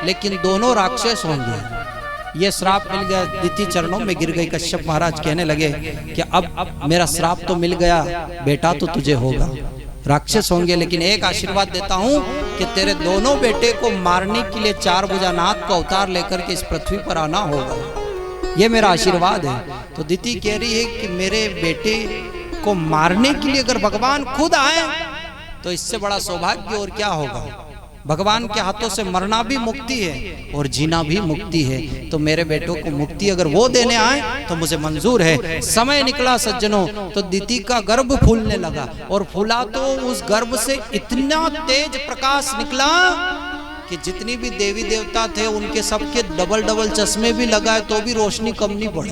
लेकिन दोनों राक्षस होंगे। ये श्राप मिल गया, दीति चरणों में गिर गई। कश्यप महाराज कहने लगे कि अब मेरा श्राप तो मिल गया, बेटा तो तुझे होगा, राक्षस होंगे, लेकिन एक आशीर्वाद देता हूं कि तेरे दोनों बेटे को मारने के लिए 4 भुजानाथ का अवतार लेकर के इस पृथ्वी पर आना होगा, ये मेरा आशीर्वाद है। तो दीति कह रही है कि मेरे बेटे को मारने के लिए अगर भगवान खुद आए तो इससे बड़ा सौभाग्य और क्या होगा। भगवान के हाथों से मरना भी मुक्ति है और जीना भी मुक्ति है। तो मेरे बेटों को मुक्ति अगर वो देने आए तो मुझे मंजूर है। समय निकला सज्जनों, तो दीति का गर्भ फूलने लगा और फूला तो उस गर्भ से इतना तेज प्रकाश निकला कि जितनी भी देवी देवता थे उनके सबके डबल चश्मे भी लगाए तो भी रोशनी कम नहीं पड़ी।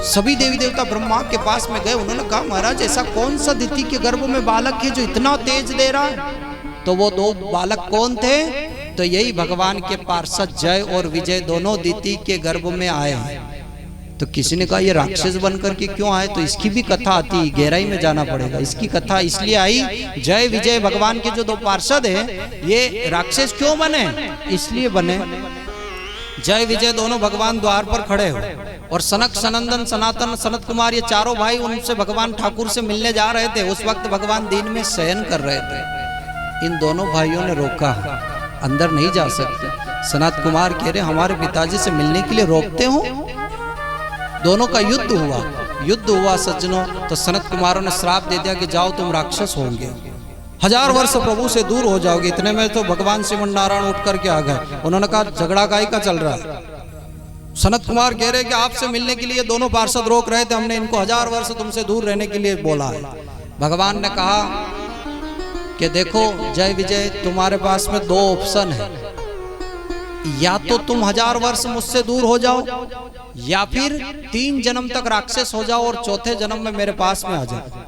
सभी देवी देवता ब्रह्मा के पास में गए, उन्होंने कहा महाराज ऐसा कौन सा दीति के गर्भ में बालक है जो इतना तेज दे रहा है। तो वो 2 बालक कौन थे? तो यही भगवान के पार्षद जय और विजय दोनों दीति के गर्भ में आए हैं। तो किसी ने कहा ये राक्षस बनकर के क्यों आए? तो इसकी भी कथा आती, गहराई में जाना पड़ेगा। इसकी कथा इसलिए आई, जय विजय भगवान के जो 2 पार्षद हैं ये राक्षस क्यों बने? इसलिए बने। जय विजय दोनों भगवान द्वार पर खड़े हो और सनक सनंदन सनातन सनत कुमार ये चारों भाई उनसे भगवान ठाकुर से मिलने जा रहे थे। उस वक्त भगवान दिन में शयन कर रहे थे। इन दोनों भाइयों ने रोका, अंदर नहीं जा सकते। सनत कुमार कह रहे हमारे पिताजी से मिलने के लिए रोकते हो। दोनों का युद्ध हुआ सज्जनों। तो सनत कुमारों ने श्राप दे दिया कि जाओ तुम राक्षस होंगे, 1000 वर्ष प्रभु से दूर हो जाओगे। इतने में तो भगवान श्रीमन नारायण उठ करके आ गए। उन्होंने कहा झगड़ा काहे का चल रहा है? सनत कुमार कह रहे कि आपसे मिलने के लिए दोनों पार्षद रोक रहे थे, हमने इनको 1000 वर्ष तुमसे दूर रहने के लिए बोला है। भगवान ने कहा कि देखो जय विजय, तुम्हारे पास में 2 ऑप्शन है, या तो तुम 1000 वर्ष मुझसे दूर हो जाओ या फिर 3 जन्म तक राक्षस हो जाओ और चौथे जन्म में मेरे पास में आ जाओ।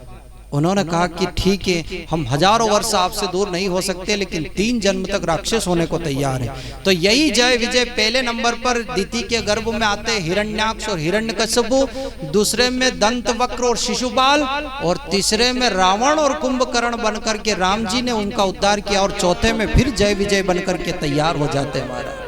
उन्होंने कहा कि ठीक है, हम हजारों वर्ष आपसे दूर नहीं हो सकते लेकिन 3 जन्म तक राक्षस होने को तैयार है। तो यही जय विजय पहले नंबर पर दीति के गर्भ में आते हिरण्याक्ष और हिरण्यकशिपु, दूसरे में दंतवक्र और शिशुपाल, और तीसरे में रावण और कुंभकर्ण बनकर के राम जी ने उनका उद्धार किया, और चौथे में फिर जय विजय बनकर के तैयार हो जाते हैं महाराज।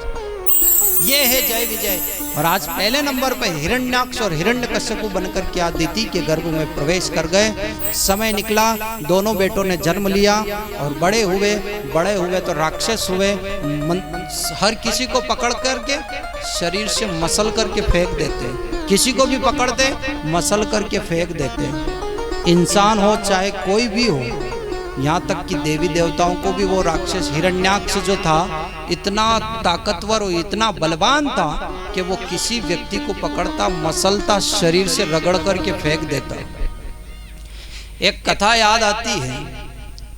ये है जय विजय। और आज पहले नंबर पर हिरण्याक्ष और हिरण्यकशिपु बनकर के दीति के गर्भ में प्रवेश कर गए। समय निकला, दोनों बेटों ने जन्म लिया और बड़े हुए तो राक्षस हुए। हर किसी को पकड़ करके शरीर से मसल करके फेंक देते, किसी को भी पकड़ते मसल करके फेंक देते। इंसान हो चाहे कोई भी हो, यहाँ तक कि देवी देवताओं को भी वो राक्षस हिरण्याक्ष जो था इतना ताकतवर और इतना बलवान था कि वो किसी व्यक्ति को पकड़ता, मसलता, शरीर से रगड़ करके फेंक देता। एक कथा याद आती है,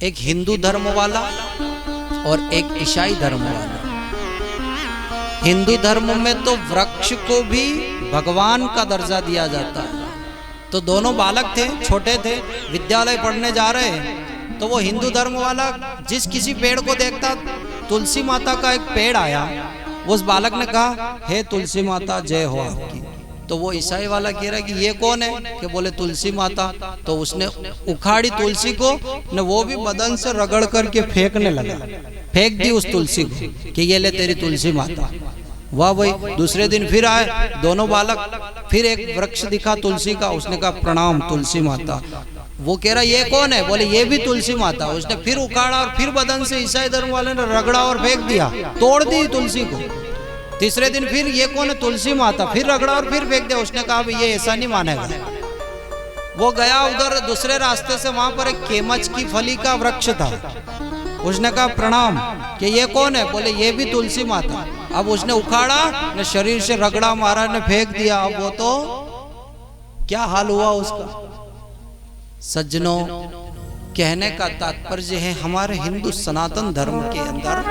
एक हिंदू धर्म वाला और एक ईसाई धर्म वाला। हिंदू धर्म में तो वृक्ष को भी भगवान का दर्जा दिया जाता है। तो दोनों बालक थे, छोटे थे, विद्यालय पढ़ने जा रहे हैं। तो वो हिंदू धर्म वाला जिस किसी पेड़ को देखता, तुलसी माता का एक पेड़ आया, उस बालक ने कहा हे तुलसी माता जय हो आपकी। तो वो ईसाई वाला कह रहा है कि ये कौन है, कि बोले तुलसी माता। तो उसने उखाड़ी तुलसी को न, वो भी बदन से रगड़ करके फेंकने लगा, फेंक दी उस तुलसी को कि ये ले तेरी तुलसी माता। वाह भाई। दूसरे दिन फिर आए दोनों बालक, फिर एक वृक्ष दिखा तुलसी का, उसने कहा प्रणाम तुलसी माता। वो कह रहा ये कौन है, बोले ये भी तुलसी माता। उसने फिर उखाड़ा और फिर बदन से ईसाई धर्म वाले ने रगड़ा और फेंक दिया, तोड़ दी तुलसी को। तीसरे दिन फिर ये कौन है, तुलसी माता, फिर रगड़ा और फिर फेंक दिया। उसने कहा ये ऐसा नहीं मानेगा। वो गया उधर दूसरे रास्ते से, वहां पर एक केमच की फली का वृक्ष था। उसने कहा प्रणाम, कि ये कौन है, बोले ये भी तुलसी माता। अब उसने उखाड़ा न, शरीर से रगड़ा मारा ने फेंक दिया। अब वो तो क्या हाल हुआ उसका। सज्जनों, कहने का तात्पर्य है हमारे हिंदू सनातन धर्म के अंदर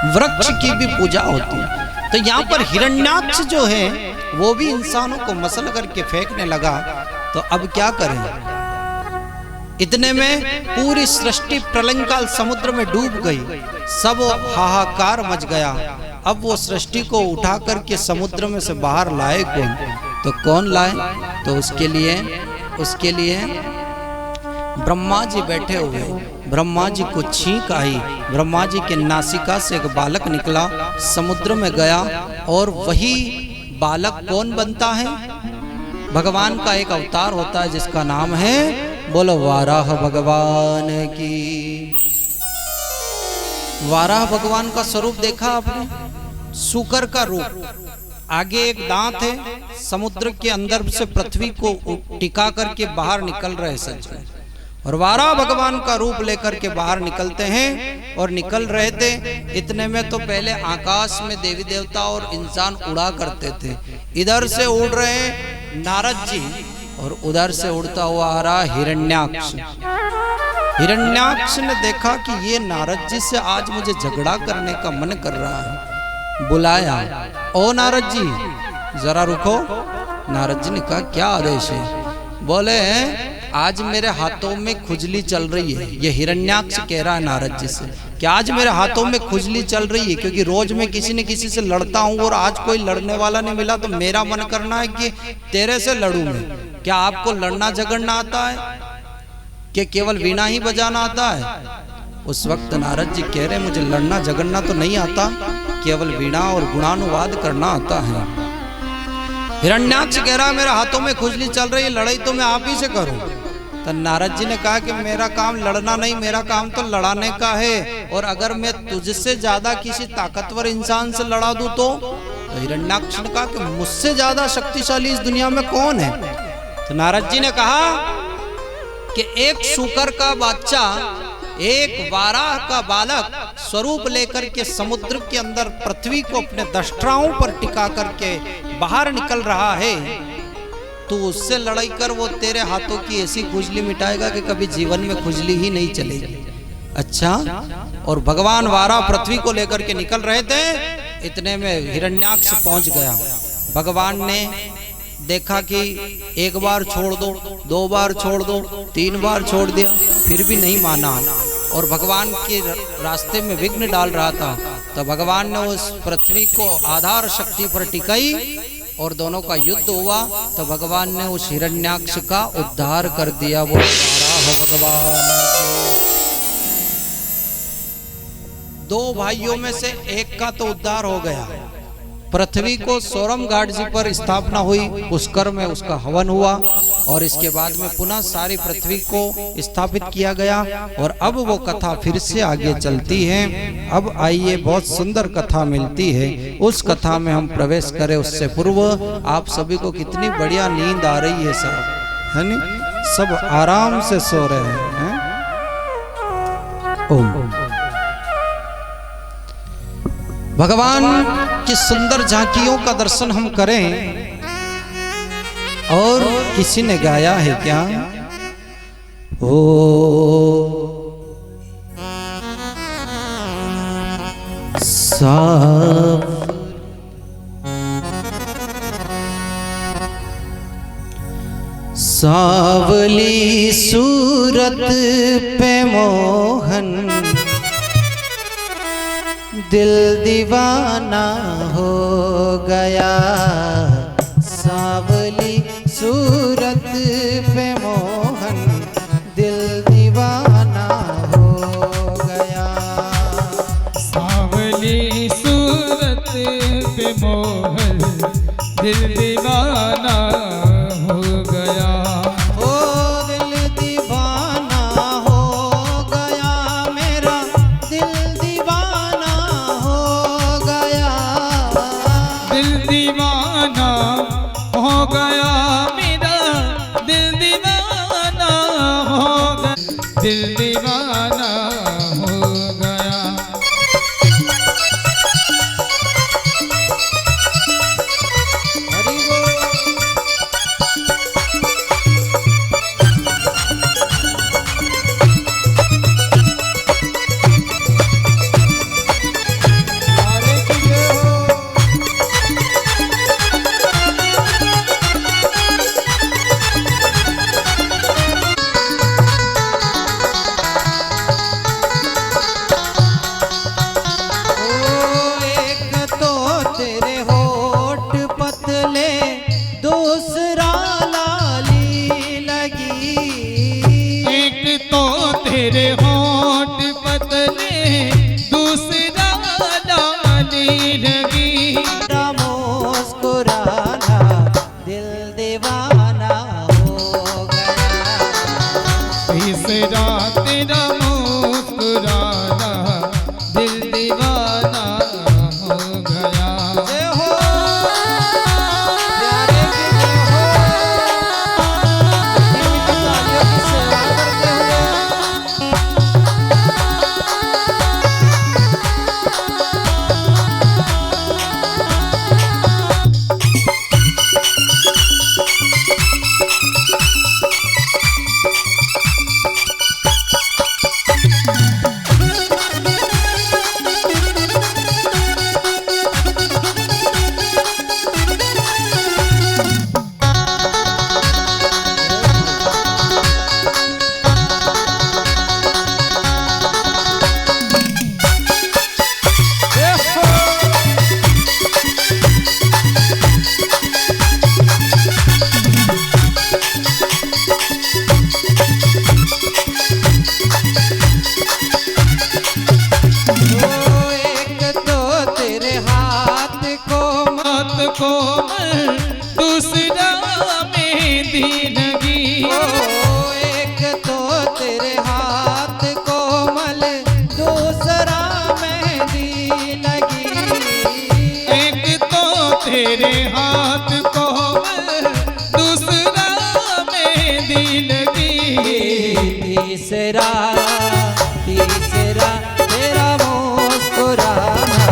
वृक्ष की भी पूजा होती है। तो यहाँ पर हिरण्याक्ष जो है वो भी इंसानों को मसल करके फेंकने लगा। तो अब क्या करें। इतने में पूरी सृष्टि प्रलयकाल समुद्र में डूब गई, सब हाहाकार मच गया। अब वो सृष्टि को उठा करके समुद्र में से बाहर लाए कौन, तो कौन लाए, तो उसके लिए ब्रह्मा जी बैठे हुए। ब्रह्मा जी को छींक आई, ब्रह्मा जी के नासिका से एक बालक निकला, समुद्र में गया। और वही बालक कौन बनता है, भगवान का एक अवतार होता है जिसका नाम है, बोलो वाराह भगवान की। वाराह भगवान का स्वरूप देखा आपने, सूकर का रूप, आगे एक दांत है, समुद्र के अंदर से पृथ्वी को टिका करके बाहर निकल रहे सच में। और वाराह भगवान का रूप लेकर के बाहर निकलते हैं और निकल रहे थे। इतने में तो पहले आकाश में देवी देवता और इंसान उड़ा करते थे। इधर से उड़ रहे नारद जी और उधर से उड़ता हुआ आ रहा हिरण्याक्ष। हिरण्याक्ष ने देखा कि ये नारद जी से आज मुझे झगड़ा करने का मन कर रहा है। बुलाया, ओ नारद जी जरा रुको। नारद जी ने कहा क्या आदेश है, बोले आज मेरे हाथों में खुजली चल रही है। ये हिरण्याक्ष कह रहा है नारद जी से कि आज मेरे हाथों में खुजली चल रही है, क्योंकि रोज मैं किसी न किसी से लड़ता हूँ और आज कोई लड़ने वाला नहीं मिला, तो मेरा मन करना है कि तेरे से लड़ूं मैं। क्या आपको लड़ना झगड़ना आता है, कि केवल वीणा ही बजाना आता है? उस वक्त नारद जी कह रहे मुझे लड़ना झगड़ना तो नहीं आता, केवल वीणा और गुणानुवाद करना आता है। हिरण्याक्ष कह रहा मेरे हाथों में खुजली चल रही है, लड़ाई तो मैं आप ही से करूं। तो नारद जी ने कहा कि मेरा काम लड़ना नहीं, मेरा काम तो लड़ाने का है। और अगर मैं तुझसे ज्यादा किसी ताकतवर इंसान से लड़ा दूं तो हिरण्याक्ष ने कहा कि मुझसे ज्यादा शक्तिशाली इस दुनिया में कौन है? तो नारद जी ने कहा कि एक सूकर का बच्चा, एक वाराह का बालक स्वरूप लेकर के समुद्र के अंदर पृथ्वी को अपने दष्ट्राओं पर टिका करके बाहर निकल रहा है, तो उससे लड़ाई कर, वो तेरे हाथों की ऐसी खुजली मिटाएगा कि कभी जीवन में खुजली ही नहीं चलेगी। अच्छा, और भगवान वाराह पृथ्वी को लेकर के निकल रहे थे। इतने में हिरण्याक्ष पहुंच गया। भगवान ने देखा कि एक बार छोड़ दो, दो बार छोड़ दो, तीन बार छोड़ दिया, फिर भी नहीं माना और भगवान के रास्ते में विघ्न डाल रहा था। तो भगवान ने उस पृथ्वी को आधार शक्ति पर टिकाई और दोनों का युद्ध हुआ। तो भगवान ने उस हिरण्याक्ष का उद्धार कर दिया। वो वाराह भगवान, दो भाइयों में से एक का तो उद्धार हो गया। पृथ्वी को सोरम घाट जी पर स्थापना हुई, पुष्कर में उसका हवन हुआ और इसके बाद में पुनः सारी पृथ्वी को स्थापित किया गया। और अब वो कथा फिर से आगे चलती है। अब आइए, बहुत सुंदर कथा मिलती है, उस कथा में हम प्रवेश करें। उससे पूर्व आप सभी को कितनी बढ़िया नींद आ रही है, सब है नी, सब आराम से सो रहे हैं। ओम। भगवान की सुंदर झांकियों का दर्शन हम करें। और किसी ने गाया है क्या, ओ साफ सावली सूरत पे मोहन दिल दीवाना हो गया। सावली सूरत पे मोहन दिल दीवाना हो गया। सावली सूरत पे मोहन दिल दीवाना हो गया। ओ दिल दीवाना हो गया, मेरा दिल दीवाना हो गया। दिल दीवाना हो गया, मेरा दिल दीवाना हो गया। दिल दीवाना हो गया। हरि बोल। नारे की जय हो। ओ एक तो तेरे होठ पतले, दूसरा लाली लगी। एक तो तेरे होठ पतले, दूसरा लाली लगी। तेरा मुस्कुराना दिल दीवाना हो गया। तीसरा तेरा मुस्कुराना दिल दीवाना हो गया। जय हो प्यारे की जय हो। मीठी तालियों की सेवा करते हुए कोमल दूसरा मेहंदी लगी। एक तो तेरे हाथ कोमल दूसरा मेहंदी लगी। एक तो तेरे हाथ कोमल दूसरा मेहंदी लगी। तीसरा तीसरा तेरा मुस्कुराना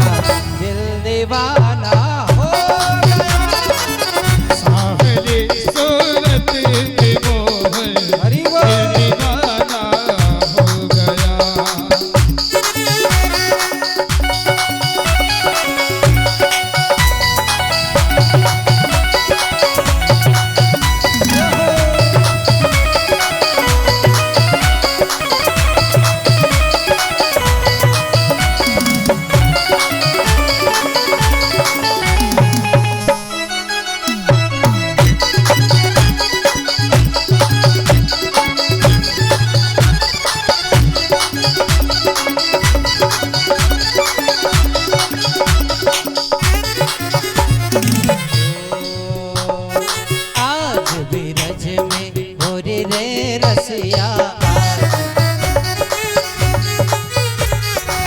दिल दीवाना हो गया। सावली सूरत पे मोहन हरि बोल। दिल दीवाना हो गया। आज बिरज में हो रे रसिया।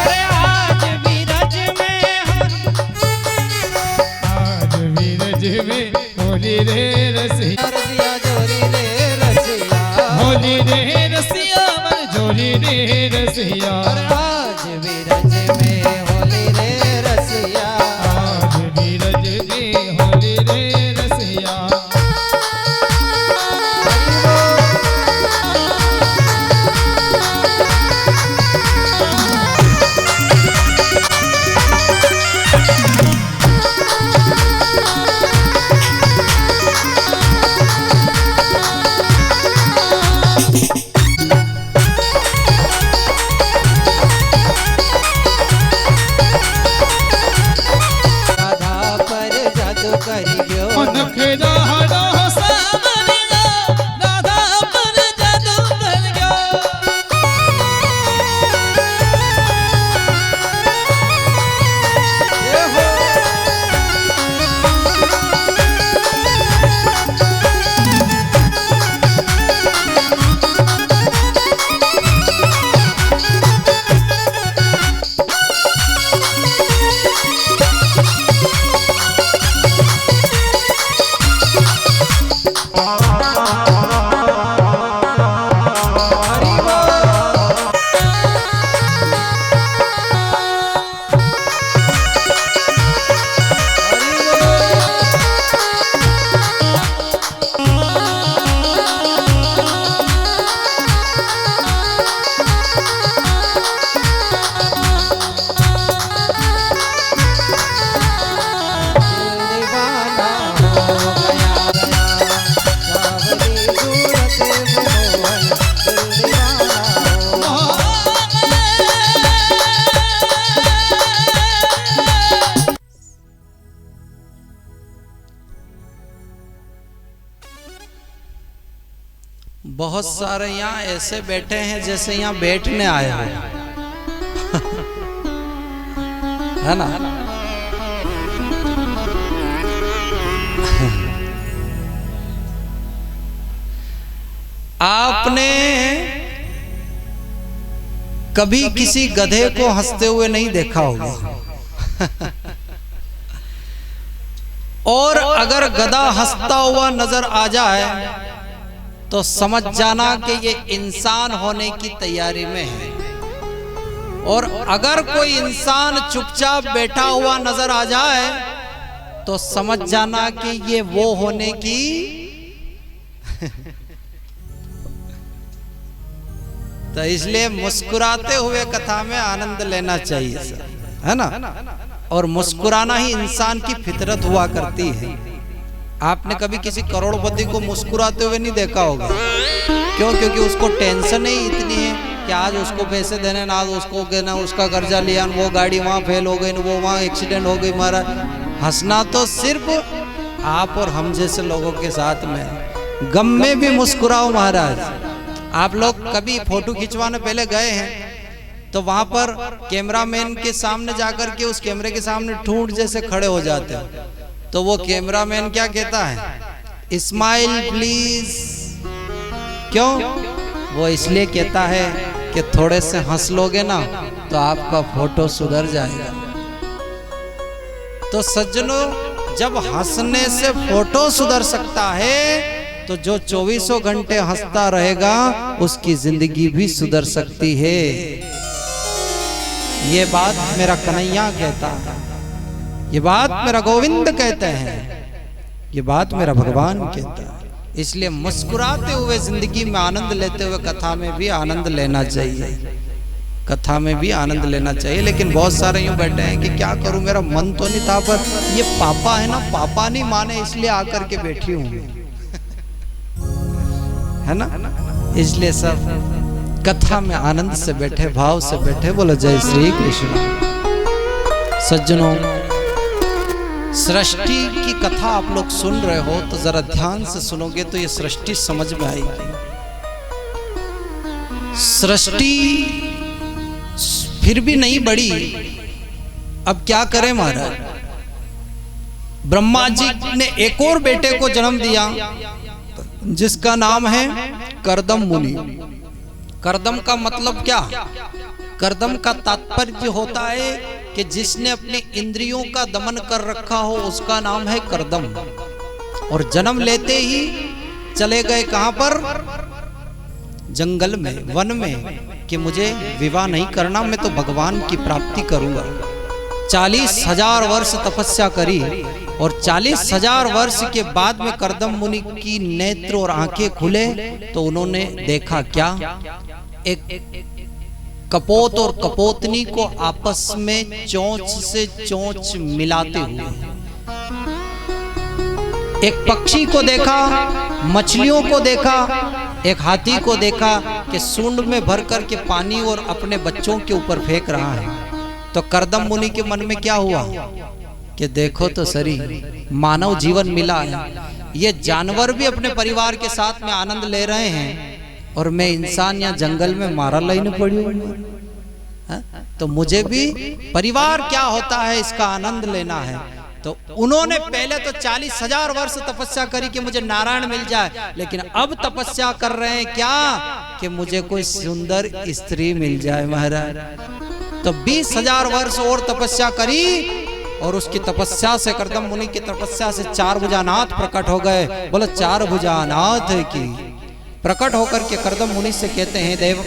अरे आज बिरज में आज वीरज में होली रे रसिया। रसिया जोरी रे रसिया। होली रे रसिया मन जोली रे रसिया। अरे आज बिरज में होली रे रसिया। आज वीरज में होली रे रसिया। बहुत सारे यहाँ ऐसे बैठे हैं जैसे यहाँ बैठने आए हो, है ना। आपने कभी किसी गधे को हंसते हुए नहीं देखा होगा। और अगर गधा हंसता हुआ नजर आ जाए तो समझ जाना कि ये इंसान होने की तैयारी में है। और अगर कोई इंसान चुपचाप बैठा हुआ नजर आ जाए तो समझ जाना कि ये वो होने की तो इसलिए मुस्कुराते हुए कथा में आनंद लेना चाहिए सर, है ना। और मुस्कुराना ही इंसान की फितरत हुआ करती है। आपने कभी किसी करोड़पति को मुस्कुराते हुए नहीं देखा होगा। क्यों? क्योंकि उसको टेंशन ही इतनी है कि आज उसको पैसे देने ना, आज उसको देना, उसका कर्जा लिया, वो गाड़ी वहाँ फेल हो गई, वो वहाँ एक्सीडेंट हो गई। मारा हंसना तो सिर्फ आप और हम जैसे लोगों के साथ में। गम में भी मुस्कुराओ महाराज। आप लोग कभी फोटो खिंचवाने पहले गए हैं तो वहां पर कैमरामैन के सामने जाकर के उस कैमरे के सामने ठूंठ जैसे खड़े हो जाते हैं, तो वो कैमरामैन क्या कहता है? Smile please. क्यों? वो इसलिए कहता है कि थोड़े से हंस लोगे ना तो आपका फोटो सुधर जाएगा। तो सज्जनों, जब हंसने से फोटो सुधर सकता है तो जो 24 घंटे हंसता रहेगा उसकी जिंदगी भी सुधर सकती है। ये बात मेरा कन्हैया कहता है, ये बात मेरा गोविंद कहते हैं, ये बात मेरा भगवान कहता है। इसलिए मुस्कुराते हुए जिंदगी में आनंद लेते हुए कथा में भी आनंद लेना चाहिए, कथा में भी आनंद लेना चाहिए। लेकिन बहुत सारे यूं बैठे हैं कि क्या करूं, मेरा मन तो नहीं था, पर ये पापा है ना, पापा नहीं माने इसलिए आकर के बैठी हूं, है ना। इसलिए सब कथा में आनंद से बैठे, भाव से बैठे। बोलो जय श्री कृष्ण। सज्जनों, सृष्टि की कथा आप लोग सुन रहे हो तो जरा ध्यान से सुनोगे तो ये सृष्टि समझ में आएगी। सृष्टि फिर भी नहीं बढ़ी, अब क्या करें महाराज। ब्रह्मा जी ने एक और बेटे को जन्म दिया जिसका नाम है कर्दम मुनि। कर्दम का मतलब क्या? कर्दम का तात्पर्य होता है कि जिसने अपनी इंद्रियों का दमन कर रखा हो उसका नाम है कर्दम। और जन्म लेते ही चले गए कहां पर? जंगल में, वन में, कि मुझे विवाह नहीं करना, मैं तो भगवान की प्राप्ति करूंगा। 40,000 वर्ष तपस्या करी और 40,000 वर्ष के बाद में कर्दम मुनि की नेत्र और आंखें खुले तो उन्होंने देखा क्या? एक कपोत और कपोतनी को आपस में चोंच से चोंच मिलाते हुए, एक पक्षी को देखा, मछलियों को देखा, एक हाथी को देखा कि सूंड में भर कर के पानी और अपने बच्चों के ऊपर फेंक रहा है। तो कर्दम मुनि के मन में क्या हुआ कि देखो तो सही, मानव जीवन मिला है, ये जानवर भी अपने परिवार के साथ में आनंद ले रहे हैं और मैं इंसान यहाँ जंगल में मारा लेने पड़ी हूँ। तो मुझे भी परिवार क्या होता है इसका आनंद लेना है। तो उन्होंने पहले तो 40,000 वर्ष तपस्या करी कि मुझे नारायण मिल जाए, लेकिन अब तपस्या कर रहे हैं क्या कि मुझे कोई सुंदर स्त्री मिल जाए महाराज। तो 20,000 वर्ष और तपस्या करी और उसकी तपस्या से, कर्दम मुनि की तपस्या से 4 भुजानाथ प्रकट हो गए। बोलो 4 भुजानाथ की। प्रकट होकर के कर्दम मुनि से कहते हैं, देव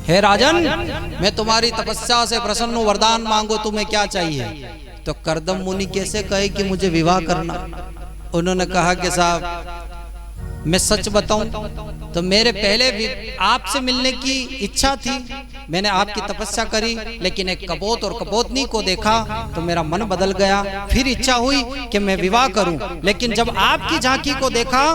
हे राजन, मैं तुम्हारी तपस्या से प्रसन्न हूं, वरदान मांगो, तुम्हें क्या चाहिए। तो कर्दम मुनि कैसे कहे कि मुझे विवाह करना। उन्होंने कहा कि साहब मैं सच बताऊं तो मेरे पहले भी आपसे मिलने की इच्छा थी, मैंने आपकी तपस्या करी, लेकिन एक कपोत और कपोतनी को देखा तो मेरा मन बदल गया। फिर इच्छा हुई कि मैं विवाह करूं, लेकिन जब आपकी झांकी को देखा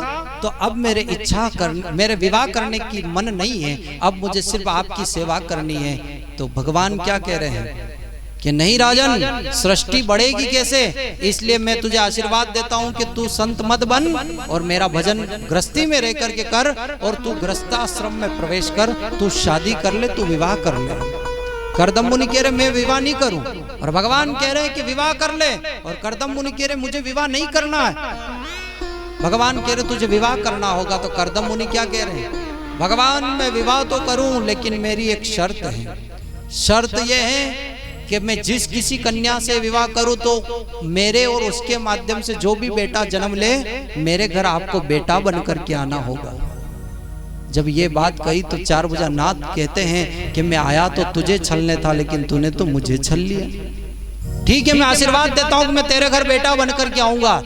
तो अब मेरे विवाह करने की मन नहीं है, अब मुझे सिर्फ आपकी सेवा करनी है। तो भगवान क्या कह रहे हैं कि नहीं राजन, सृष्टि बढ़ेगी कैसे, इसलिए मैं तुझे आशीर्वाद देता हूं कि तू संत मत बन और मेरा भजन गृहस्थी में रह करके कर, और तू गृहस्थाश्रम में प्रवेश कर, तू शादी कर ले, तू विवाह कर ले। करदम मुनि कह रहे मैं विवाह नहीं करूं, और भगवान कह रहे हैं कि विवाह कर ले, और करदम मुनि कह रहे मुझे विवाह नहीं करना है। भगवान कह रहे तुझे विवाह करना होगा, तो करदम मुनि क्या कह रहे हैं, भगवान मैं विवाह तो करूं लेकिन मेरी एक शर्त है। शर्त यह है कि मैं जिस किसी कन्या से विवाह करूं तो मेरे और उसके माध्यम से जो भी बेटा जन्म ले, मेरे घर आपको बेटा बनकर के आना होगा। जब ये बात कही तो चारभुजा नाथ कहते हैं कि मैं आया तो तुझे छलने था, लेकिन तूने तो मुझे छल लिया। ठीक है, मैं आशीर्वाद देता हूं कि मैं तेरे घर बेटा बनकर के आऊंगा।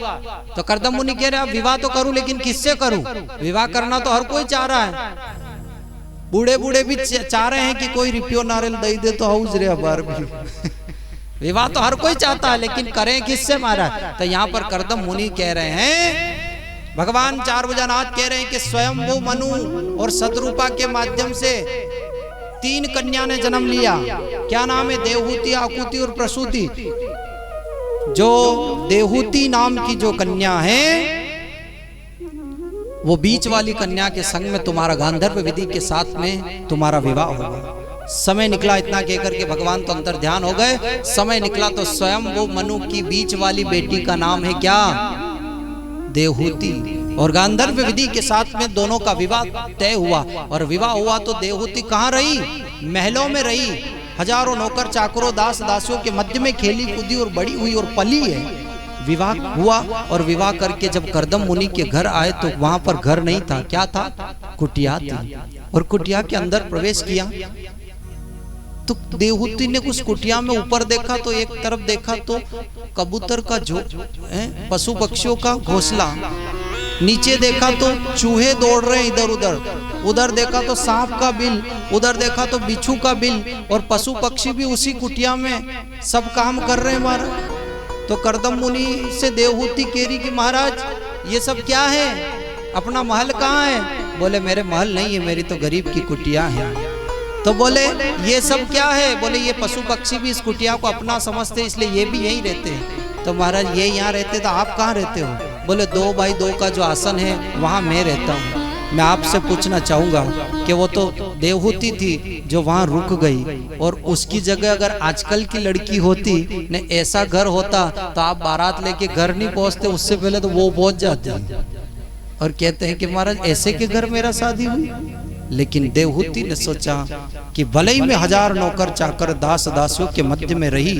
तो करदम मुनि कह रहे अब विवाह तो करूं, लेकिन किससे करूं? विवाह करना तो हर कोई चाह रहा है, बूढ़े बूढ़े भी चाह रहे हैं कि कोई रिपियो नारियल दई दे तो हाउस रे बार भी विवाह तो हर कोई चाहता है, लेकिन करें किससे महाराज? तो यहाँ पर करदम मुनि कह रहे हैं, भगवान चारभुजा नाथ कह रहे हैं कि स्वयंभू मनु और सतरूपा के माध्यम से 3 कन्या ने जन्म लिया। क्या नाम है? देवहूति, आकुति और प्रसूति। जो देवहूति नाम की जो कन्या है, वो बीच वाली कन्या के संग में तुम्हारा गांधर्व विधि के साथ में तुम्हारा विवाह होगा। समय निकला, इतना कहकर के भगवान तो अंतर ध्यान हो गए। समय निकला तो स्वयं वो मनु की बीच वाली बेटी का नाम है क्या? देवहूति। और गांधर्व विधि के साथ में दोनों का विवाह तय हुआ। और विवाह हुआ तो देवहूति कहाँ रही? महलों में रही, हजारों नौकर चाकरों दास दासियों के मध्य में खेली कूदी और बड़ी हुई और पली है। विवाह हुआ, और विवाह करके जब करदम मुनि के घर आए तो वहां पर घर नहीं था, क्या था? कुटिया थी। और कुटिया के अंदर प्रवेश किया तो देवहूति ने उस कुटिया में ऊपर देखा तो एक तरफ देखा तो कबूतर का पशु पक्षियों का घोंसला, नीचे देखा तो चूहे दौड़ रहे इधर उधर, उधर देखा तो सांप का बिल, उधर देखा तो बिच्छू का बिल, और पशु पक्षी भी उसी कुटिया में सब काम कर रहे हैं महाराज। तो करदम मुनि से देवहूति कह रही कि महाराज ये सब क्या है? अपना महल कहाँ है? बोले मेरे महल नहीं है, मेरी तो गरीब की कुटिया है। तो बोले ये सब क्या है? बोले ये पशु पक्षी भी इस कुटिया को अपना समझते, इसलिए ये भी यहीं रहते हैं। तो महाराज ये यहाँ रहते तो आप कहाँ रहते हो? बोले 2 बाई 2 का जो आसन है वहाँ मैं रहता हूँ। मैं आपसे पूछना चाहूंगा कि वो तो देवहूति थी जो वहां रुक गई, और उसकी जगह अगर आजकल की लड़की होती ने ऐसा घर होता तो आप बारात लेके घर नहीं पहुंचते, उससे पहले तो वो पहुंच जाते और कहते हैं कि महाराज ऐसे के घर मेरा शादी हुई। लेकिन देवहूति ने सोचा कि भले ही मैं 1000 नौकर चाकर दास दासियों के मध्य में रही,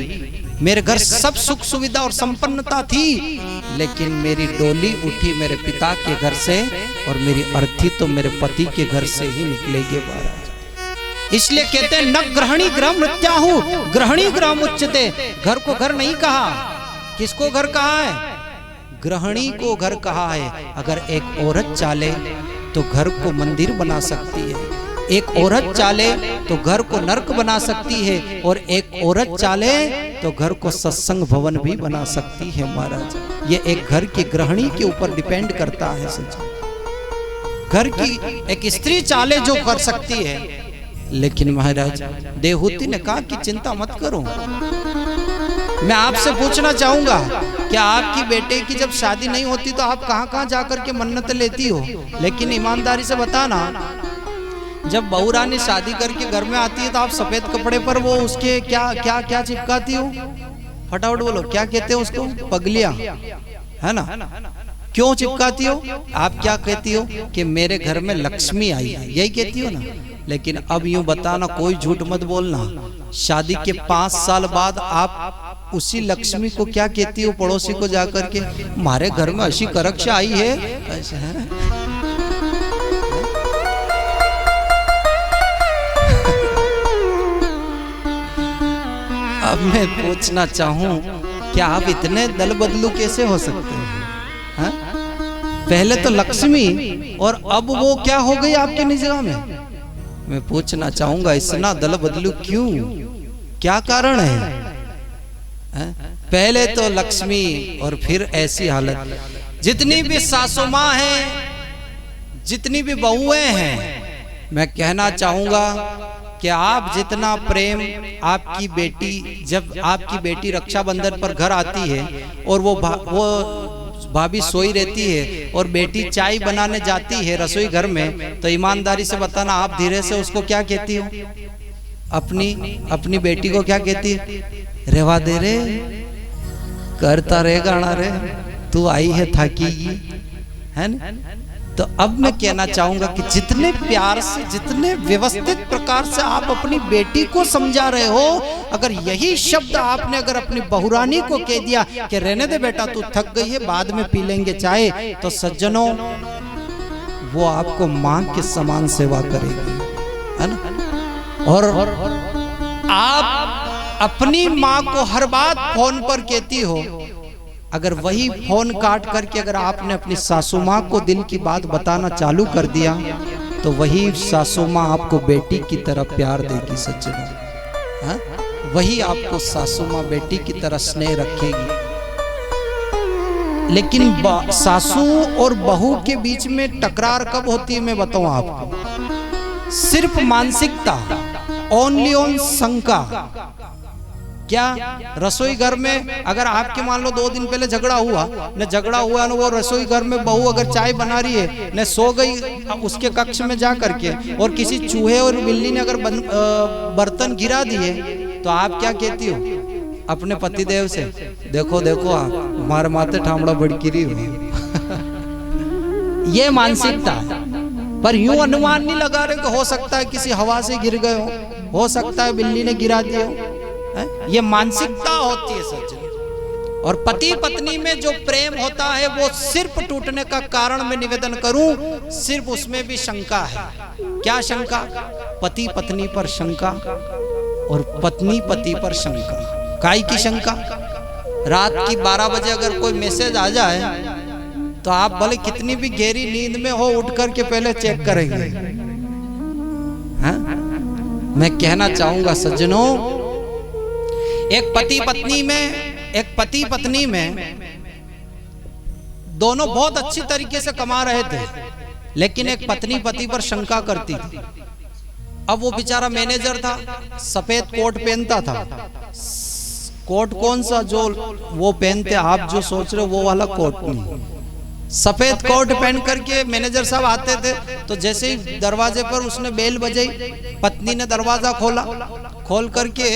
मेरे घर सब सुख सुविधा और संपन्नता थी, लेकिन मेरी डोली उठी मेरे पिता के घर से, और मेरी अर्थी तो मेरे पति के घर से ही निकलेगी महाराज। इसलिए कहते हैं न ग्रहणी ग्रह मृत्याहु ग्रहणी ग्रह मुच्यते। घर को घर नहीं कहा, किसको घर कहा है? ग्रहणी को घर कहा है। अगर एक औरत चाले तो घर को मंदिर बना सकती है, एक औरत चाले तो घर को नरक बना सकती है, और एक औरत चाले तो घर को सत्संग भवन भी बना सकती है महाराज। ये एक घर की गृहिणी के ऊपर डिपेंड करता है। घर की एक स्त्री चाले जो कर सकती है। लेकिन महाराज देवहूति ने कहा कि चिंता मत करो। मैं आपसे पूछना चाहूंगा कि आपकी बेटे की जब शादी नहीं होती तो आप कहां कहां जाकर के मन्नत लेती हो? लेकिन ईमानदारी से बताना, जब बहू रानी शादी करके घर में आती है तो आप सफेद कपड़े पर वो उसके क्या क्या क्या चिपकाती हो? फटाफट बोलो, क्या कहते हो उसको? पगलियां, है ना? क्यों चिपकाती हो? आप क्या कहती हो? कि मेरे घर में लक्ष्मी आई है, यही कहती हो ना? लेकिन अब यूं बताना, कोई झूठ मत बोलना, शादी के 5 साल बाद आप उसी लक्ष्मी को क्या कहती हो? पड़ोसी को जाकर के, हमारे घर में अशी करक्षा आई है, ऐसा है? अब मैं पूछना चाहूं कि आप इतने दल बदलू कैसे हो सकते हैं? हा? पहले तो लक्ष्मी और अब वो क्या हो गई आपकी निगाह में? मैं पूछना चाहूंगा इतना दल बदलू क्यों? क्या कारण है? पहले तो लक्ष्मी और फिर ऐसी हालत। जितनी भी सासू माँ हैं, जितनी भी बहुएं हैं, मैं कहना चाहूंगा कि आप जितना प्रेम आपकी बेटी, जब आपकी बेटी रक्षाबंधन पर घर आती है और वो भाभी सोई रहती है और बेटी चाय बनाने जाती है रसोई घर में, तो ईमानदारी से बताना आप धीरे से उसको क्या कहती हो? अपनी बेटी को क्या कहती है? रेवा दे रे, करता रे गाना रे, तू आई है थाकी है ना। तो अब मैं कहना चाहूंगा कि जितने प्यार से, जितने व्यवस्थित प्रकार से आप अपनी बेटी को समझा रहे हो, अगर यही शब्द आपने अगर अपनी बहुरानी को कह दिया कि रहने दे बेटा तू थक गई है, बाद में पी लेंगे चाय, तो सज्जनों वो आपको मां के समान सेवा करेगी, है ना। और आप अपनी मां को हर बात फोन पर कहती हो, अगर वही फोन काट करके अगर आपने अपनी सासू माँ को दिल की बात बताना चालू कर दिया, तो वही सासू माँ आपको बेटी की तरह प्यार देगी सज्जनों, हाँ? वही आपको सासू माँ बेटी की तरह स्नेह रखेगी। लेकिन सासू और बहू के बीच में टकरार कब होती है मैं बताऊं आपको? सिर्फ मानसिकता, ओनली ऑन शंका। क्या रसोई घर में अगर आपके मान लो 2 दिन पहले झगड़ा हुआ न, वो रसोई घर में बहू अगर चाय बना रही है न, सो गई उसके कक्ष में जा करके, और किसी चूहे और बिल्ली ने अगर बर्तन गिरा दिए, तो आप क्या कहती हो अपने पतिदेव से? देखो देखो आप हमारे माथे ठामड़ा बड़किरी हो। ये मानसिकता है। पर यूं अनुमान नहीं लगा रहे कि हो सकता है किसी हवा से गिर गए हो सकता है बिल्ली ने गिरा दिया हो। ये मानसिकता होती है सज्जन। और पति पत्नी में जो प्रेम होता है वो सिर्फ टूटने का कारण मैं निवेदन करूं, सिर्फ उसमें भी शंका है। क्या शंका? पति पत्नी पर शंका और पत्नी पति पर शंका। काय की शंका? रात की 12 बजे अगर कोई मैसेज आ जाए तो आप भले कितनी भी गहरी नींद में हो, उठ करके पहले चेक करेंगे। हाँ? मैं कहना चाहूंगा सज्जनों, एक पति पत्नी में दोनों बहुत अच्छी तरीके से कमा रहे थे, लेकिन एक पत्नी पति पर शंका करती थी। अब वो बेचारा मैनेजर था, सफेद कोट पहनता था। कोट कौन सा जो वो पहनते आप जो सोच रहे हो वो वाला कोट नहीं, सफेद कोट पहन करके मैनेजर साहब आते थे। तो जैसे ही दरवाजे पर उसने बेल बजाई, पत्नी ने दरवाजा खोल करके,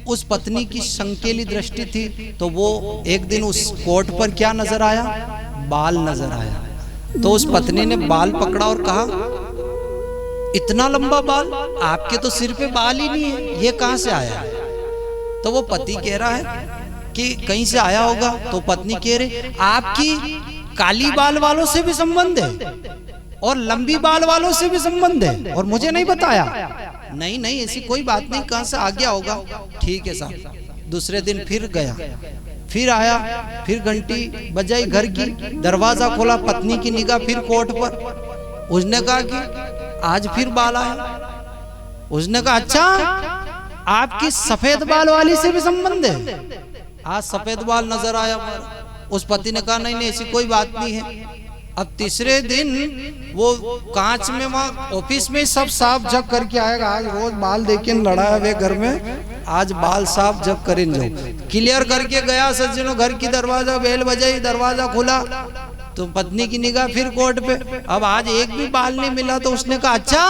उस पत्नी की संकेली दृष्टि थी, तो वो एक दिन उस कोट पर क्या नजर आया? बाल नजर आया। तो उस पत्नी ने बाल पकड़ा और कहा, इतना लंबा बाल? आपके तो सिर पे बाल ही नहीं है, ये कहां से आया? तो वो पति कह रहा है कि कहीं से आया होगा। तो पत्नी कह रही, आपकी काली बाल वालों से भी संबंध है और लंबी बाल वालों से भी संबंध है और मुझे नहीं बताया। नहीं ऐसी कोई बात नहीं, कहां से आ गया होगा। ठीक है साहब। दूसरे दिन फिर गया, फिर आया, फिर घंटी बजाई घर की, दरवाजा खोला, पत्नी की निगाह फिर कोट पर। उसने कहा कि आज फिर बाल आया। उसने कहा, अच्छा आपकी सफेद बाल वाली से भी संबंध है? आज सफेद बाल नजर आया। उस पति ने कहा, नहीं ऐसी कोई बात नहीं है। अब तीसरे दिन वो कांच में वहाँ ऑफिस में सब साफ जब करके आएगा। आज रोज बाल देखे लड़ाया हुए घर में, आज बाल साफ जब करें जो क्लियर करके गया सज्जनों। घर की दरवाजा बेल बजाई, दरवाजा खुला तो पत्नी की निगाह फिर कोट पे। अब आज एक भी बाल नहीं मिला। तो उसने कहा, अच्छा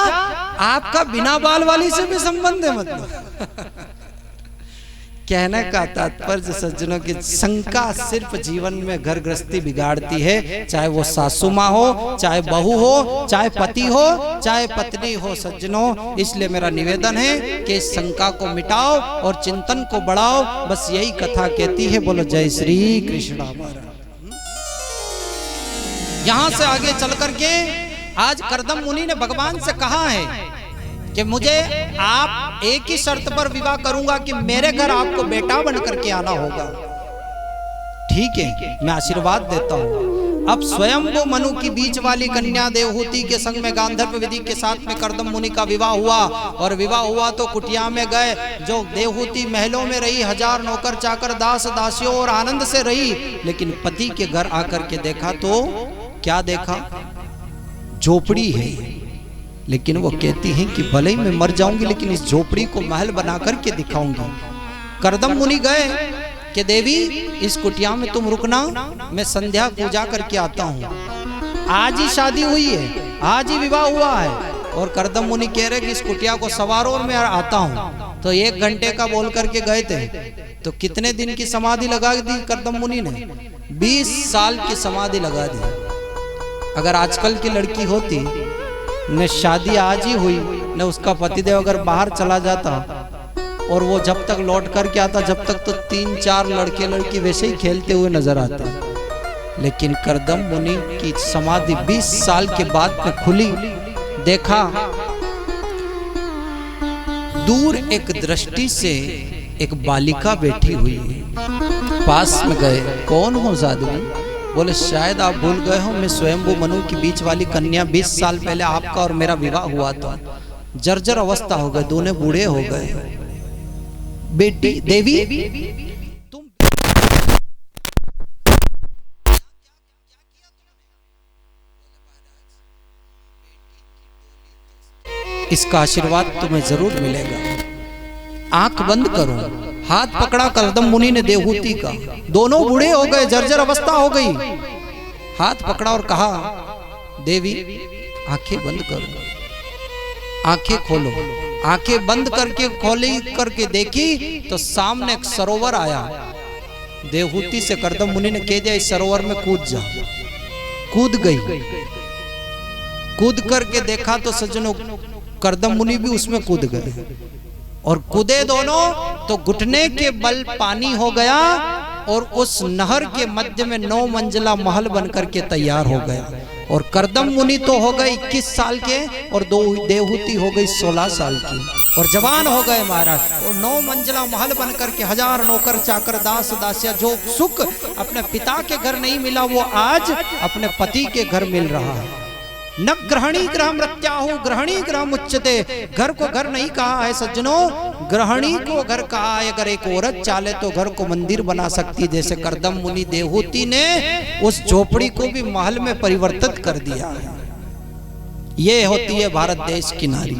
आपका बिना बाल वाली से भी संबंध है? मतलब कहने का तात्पर्य सज्जनों की शंका सिर्फ जीवन में घर गृहस्थी बिगाड़ती है। चाहे वो सासू माँ हो, चाहे बहू हो, चाहे पति हो, चाहे पत्नी हो सज्जनों। इसलिए मेरा निवेदन है कि इस शंका को मिटाओ और चिंतन को बढ़ाओ। बस यही कथा कहती है। बोलो जय श्री कृष्ण। यहां से आगे चल करके आज कर्दम मुनि ने भगवान से कहा है कि मुझे आप एक ही शर्त पर विवाह करूंगा कि मेरे घर आपको बेटा बन करके आना होगा। ठीक है, मैं आशीर्वाद देता हूं। अब स्वयं वो मनु की बीच वाली कन्या देवहूति के संग में गांधर्व विधि के साथ में कर्दम मुनि का विवाह हुआ। और विवाह हुआ तो कुटिया में गए। जो देवहूति महलों में रही, 1000 नौकर चाकर दास दासियों और आनंद से रही। लेकिन पति के घर आकर के देखा तो क्या देखा? झोपड़ी है। लेकिन वो कहती हैं कि भले ही मैं मर जाऊंगी लेकिन इस झोपड़ी को महल बना करके दिखाऊंगी। करदम मुनि गए कि देवी इस कुटिया में तुम रुकना, मैं संध्या पूजा करके आता हूँ। आज ही शादी हुई है, आज ही विवाह हुआ है, और करदम मुनि कह रहे कि इस कुटिया को सवारो और मैं आता हूँ। तो 1 घंटे का बोल करके गए थे, तो कितने दिन की समाधि लगा दी करदम मुनि ने? 20 साल की समाधि लगा दी। अगर आजकल की लड़की होती, न शादी आज ही हुई, न उसका पतिदेव अगर बाहर चला जाता और वो जब तक लौट करके आता, जब तक तो 3-4 लड़के लड़की वैसे ही खेलते हुए नजर आते। लेकिन करदम मुनि की समाधि 20 साल के बाद में खुली। देखा दूर एक दृष्टि से एक बालिका बैठी हुई है। पास में गए, कौन हो साध्वी? बोले शायद आप भूल गए हो, मैं स्वयंभू मनु की बीच वाली कन्या, 20 साल पहले आपका और मेरा विवाह हुआ था। जर्जर अवस्था हो गए, दोनों बूढ़े हो गए। बेटी देवी तुम इसका आशीर्वाद तुम्हें जरूर मिलेगा। आंख बंद करो। हाथ पकड़ा करदम मुनि ने देवहूति का। दोनों बूढ़े हो गए, जर्जर अवस्था हो गई। हाथ पकड़ा और कहा देवी आंखें बंद करो, आंखें खोलो। आंखें बंद करके खोली करके देखी तो सामने एक सरोवर आया। देवहूति से करदम मुनि ने कह दिया इस सरोवर में कूद जा। कूद गई। कूद करके देखा तो सज्जनों करदम मुनि भी उसमें कूद गए, और कूदे दोनों तो घुटने के बल पानी हो गया, और उस नहर के मध्य में 9 मंजिला महल बनकर के तैयार हो गया। और करदम मुनि तो हो गए 21 साल के, और देवहूति हो गई 16 साल की, और जवान हो गए महाराज। और 9 मंजिला महल बनकर के 1000 नौकर चाकर दास दासिया, जो सुख अपने पिता के घर नहीं मिला वो आज अपने पति के घर मिल रहा है। न ग्रहणी ग्रह मृत्याहु ग्रहणी ग्रह मुच्यते। घर को घर नहीं कहा है सज्जनों, ग्रहणी को घर कहा है। अगर एक औरत चाले तो घर को मंदिर बना सकती। जैसे करदम मुनि देवहूति ने उस झोपड़ी को भी महल में परिवर्तित कर दिया है। ये होती है भारत देश की नारी।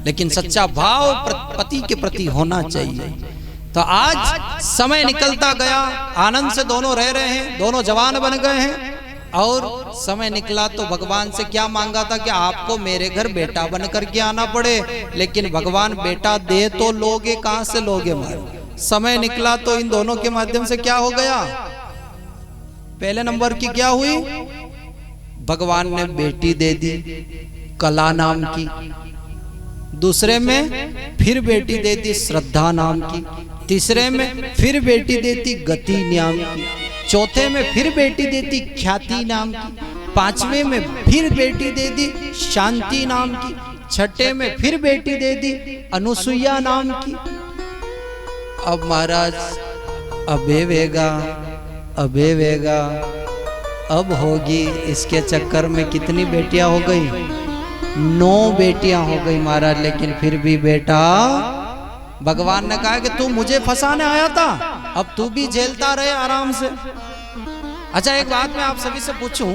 लेकिन सच्चा भाव पति के प्रति होना चाहिए। तो आज समय निकलता गया, आनंद से दोनों रह रहे हैं, दोनों जवान बन गए हैं। और समय निकला तो भगवान से क्या मांगा था कि आपको मेरे घर बेटा बन करके आना पड़े। लेकिन भगवान बेटा दे तो लोगे, कहां से लोगे मार। समय निकला तो इन दोनों के माध्यम से क्या हो गया? पहले नंबर की क्या हुई? भगवान ने बेटी दे दी कला नाम की। दूसरे में फिर बेटी दे दी श्रद्धा नाम की। तीसरे में फिर बेटी देती गति नाम की। चौथे में फिर बेटी देती ख्याति नाम की। 5वें में फिर बेटी दे दी शांति नाम की। 6ठे में फिर बेटी दे दी अनुसुईया नाम की। अब महाराज अबे वेगा अब होगी। इसके चक्कर में कितनी बेटियां हो गई? 9 बेटियां हो गई महाराज। लेकिन फिर भी बेटा, भगवान ने कहा कि तू मुझे फंसाने आया था, अब तू भी झेलता रहे आराम से। अच्छा एक बात मैं आप सभी से पूछूं,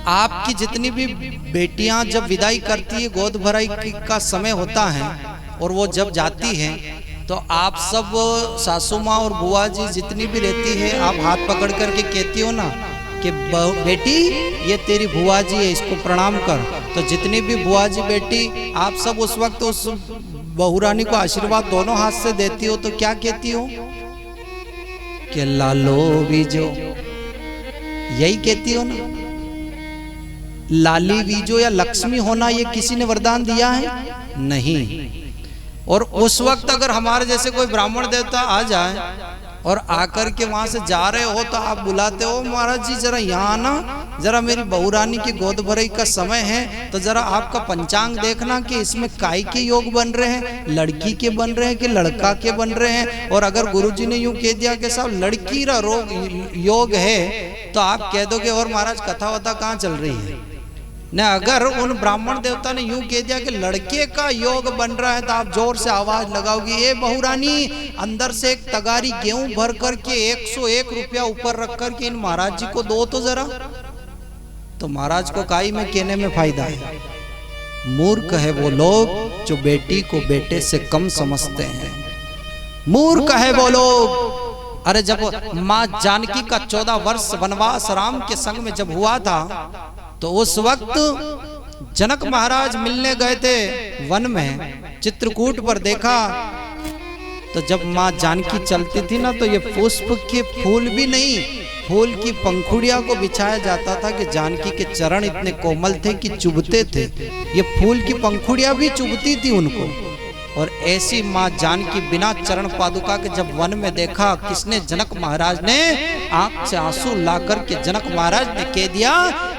आपकी जितनी भी बेटियां जब विदाई करती है, गोद भराई का समय होता है और वो जब जाती हैं, तो आप सब सासू माँ और बुआ जी जितनी भी रहती है, आप हाथ पकड़ करके कहती हो ना कि बेटी ये तेरी बुआ जी है, इसको प्रणाम कर। तो जितनी भी बुआ जी बेटी, आप सब उस वक्त उस बहुरानी को आशीर्वाद दोनों हाथ से देती हो, तो क्या कहती हो कि लालो बीजो, यही कहती हो ना। लाली बीजो या लक्ष्मी होना ये किसी ने वरदान दिया है? नहीं। और उस वक्त अगर हमारे जैसे कोई ब्राह्मण देवता आ जाए और आकर के वहां से जा रहे हो, तो आप बुलाते हो महाराज जी जरा यहाँ आना, जरा मेरी बहुरानी की गोद भराई का समय है, तो जरा आपका पंचांग देखना कि इसमें काय के योग बन रहे हैं, लड़की के बन रहे हैं कि लड़का के बन रहे हैं। और अगर गुरुजी ने यूं कह दिया कि साहब लड़की का योग है, तो आप कह दोगे और महाराज कथा वथा कहाँ चल रही है न। अगर उन ब्राह्मण देवता ने यूं कह दिया कि लड़के का योग बन रहा है, तो आप जोर से आवाज लगाओगी, ये बहुरानी अंदर से एक तगारी गेहूं भर करके 101 रुपया ऊपर रख करके इन महाराज जी को दो तो जरा। तो महाराज को काई में कहने में फायदा है। मूर्ख है वो लोग जो बेटी को बेटे से कम समझते हैं। मूर्ख है वो लोग। अरे जब माँ जानकी का 14 वर्ष वनवास राम के संग में जब हुआ था, तो उस वक्त जनक महाराज मिलने गए थे वन में, चित्रकूट पर देखा तो जब माँ जानकी चलती थी ना, तो ये पुष्प के फूल भी नहीं, फूल की पंखुड़िया को बिछाया जाता था कि जानकी के चरण इतने कोमल थे कि चुभते थे। ये फूल की पंखुड़िया भी चुभती थी उनको। और ऐसी माँ जानकी बिना चरण पादुका के जब वन में देखा, किसने? जनक महाराज ने आंख से आंसू ला करके जनक महाराज ने कह दिया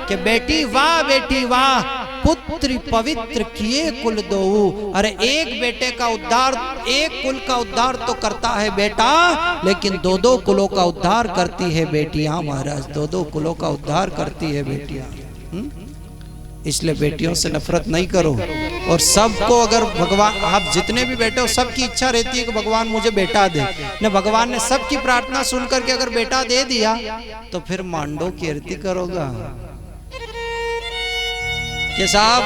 कि बेटी वाह, बेटी वाह, पुत्री पवित्र किए कुल दो। अरे एक बेटे का उद्धार, एक कुल का उद्धार तो करता है बेटा, लेकिन दो दो कुलों का उद्धार करती है बेटियां। महाराज, दो दो कुलों का उद्धार करती है बेटियां। इसलिए बेटियों से नफरत नहीं करो। और सबको अगर भगवान, आप जितने भी बेटे हो, सबकी इच्छा रहती है कि भगवान मुझे बेटा दे। ने भगवान ने सबकी प्रार्थना सुन करके अगर बेटा दे दिया, तो फिर मांडो कीर्ति करोगा कि साहब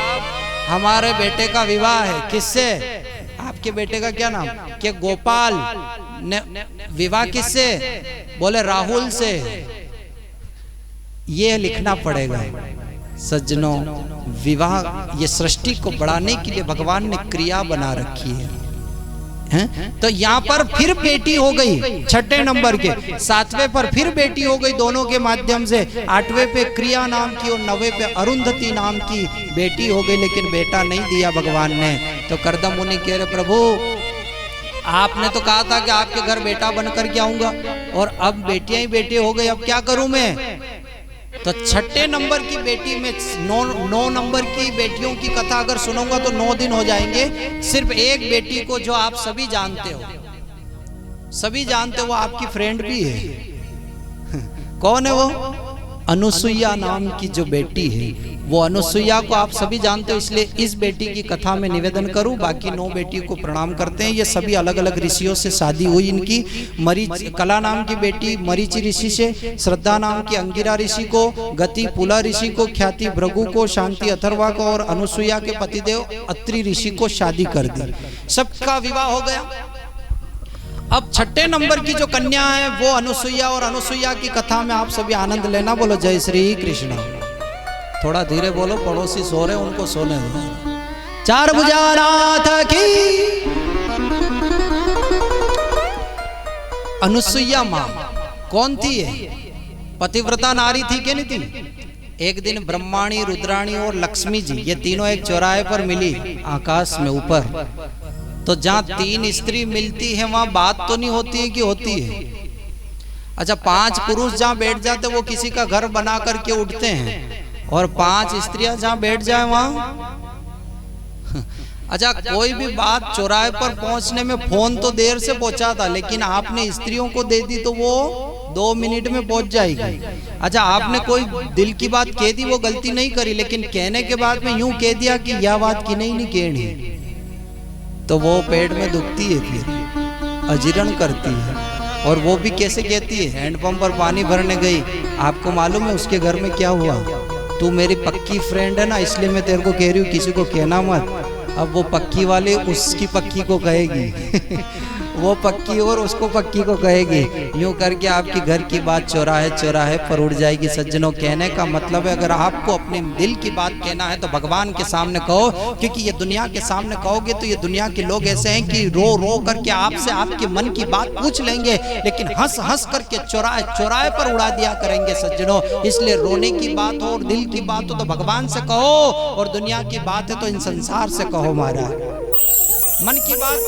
हमारे बेटे का विवाह है। किससे? आपके बेटे का क्या नाम? कि गोपाल ने विवाह किससे? बोले राहुल से। ये लिखना पड़ेगा सज्जनों। विवाह ये सृष्टि को बढ़ाने के लिए भगवान ने क्रिया बना रखी है। तो यहाँ पर फिर बेटी हो गई 6ठे नंबर के, 7वें पर फिर बेटी हो गई दोनों के माध्यम से। 8वें पे क्रिया नाम की और 9वें पे अरुंधति नाम की बेटी हो गई, लेकिन बेटा नहीं दिया भगवान ने। तो करदम मुनि कह रहे, प्रभु आपने तो कहा था कि आपके घर बेटा बनकर के आऊंगा, और अब बेटियां ही बेटे हो गए, अब क्या करूं मैं? तो 6ठे नंबर की बेटी में 9 नंबर की बेटियों की कथा अगर सुनूंगा तो 9 दिन हो जाएंगे। सिर्फ एक बेटी को जो आप सभी जानते हो, सभी जानते हो, वो आपकी फ्रेंड भी है। कौन है वो? अनुसुईया नाम की जो बेटी है, वो अनुसुईया को आप सभी जानते हो। इसलिए इस बेटी की कथा में निवेदन करूं। बाकी 9 बेटी को प्रणाम करते हैं। ये सभी अलग अलग ऋषियों से शादी हुई इनकी। कला नाम की बेटी मरीचि ऋषि से, श्रद्धा नाम की अंगिरा ऋषि को, गति पुला ऋषि को, ख्याति भृगु को, शांति अथर्वा को, और अनुसुईया के पतिदेव अत्रि ऋषि को शादी कर दी। सबका विवाह हो गया। अब 6ठे नंबर की जो कन्या है वो अनुसुईया, और अनुसुईया की कथा में आप सभी आनंद लेना। बोलो जय श्री कृष्ण। थोड़ा धीरे बोलो, पड़ोसी सो रहे, उनको सोने दो। चार भुजानाथ की अनुसुईया मां कौन थी? ये पतिव्रता नारी थी क्या नहीं थी? एक दिन ब्रह्माणी, रुद्राणी और लक्ष्मी जी, ये तीनों एक चौराहे पर मिली आकाश में ऊपर। तो जहाँ 3 स्त्री मिलती है वहां बात तो नहीं होती है कि होती है? अच्छा, 5 पुरुष जहाँ बैठ जाते वो किसी का घर बना करके उठते हैं, और 5 स्त्रियां जहाँ बैठ जाए वहां। अच्छा, कोई भी बात चौराहे पर पहुंचने में फोन तो देर से पहुंचा था, लेकिन आपने स्त्रियों को दे दी तो वो 2 मिनट में पहुंच जाएगी। अच्छा, आपने कोई दिल की बात कह दी, वो गलती नहीं करी, लेकिन कहने के बाद में यूं कह दिया कि यह बात की नहीं कहनी, तो वो पेट में दुखती है, फिर अजीर्ण करती है। और वो भी कैसे कहती है? हैंडपंप पर पानी भरने गई, आपको मालूम है उसके घर में क्या हुआ? तू मेरी पक्की फ्रेंड है ना, इसलिए मैं तेरे को कह रही हूँ, किसी को कहना मत। अब वो पक्की वाले उसकी पक्की को कहेगी वो पक्की और उसको पक्की को कहेगी। यूं करके आपकी घर की बात चौराहे चौराहे पर उड़ जाएगी। सज्जनों, कहने का मतलब है, अगर आपको अपने दिल की बात कहना है तो भगवान के सामने कहो, क्योंकि ये दुनिया के सामने कहोगे तो ये दुनिया के लोग ऐसे हैं कि रो रो करके आपसे आपके मन की बात पूछ लेंगे, लेकिन हंस हंस करके चौराहे चौराहे पर उड़ा दिया करेंगे। सज्जनों, इसलिए रोने की बात हो और दिल की बात हो तो भगवान से कहो, और दुनिया की बात है तो इन संसार से कहो। महाराज, मन की बात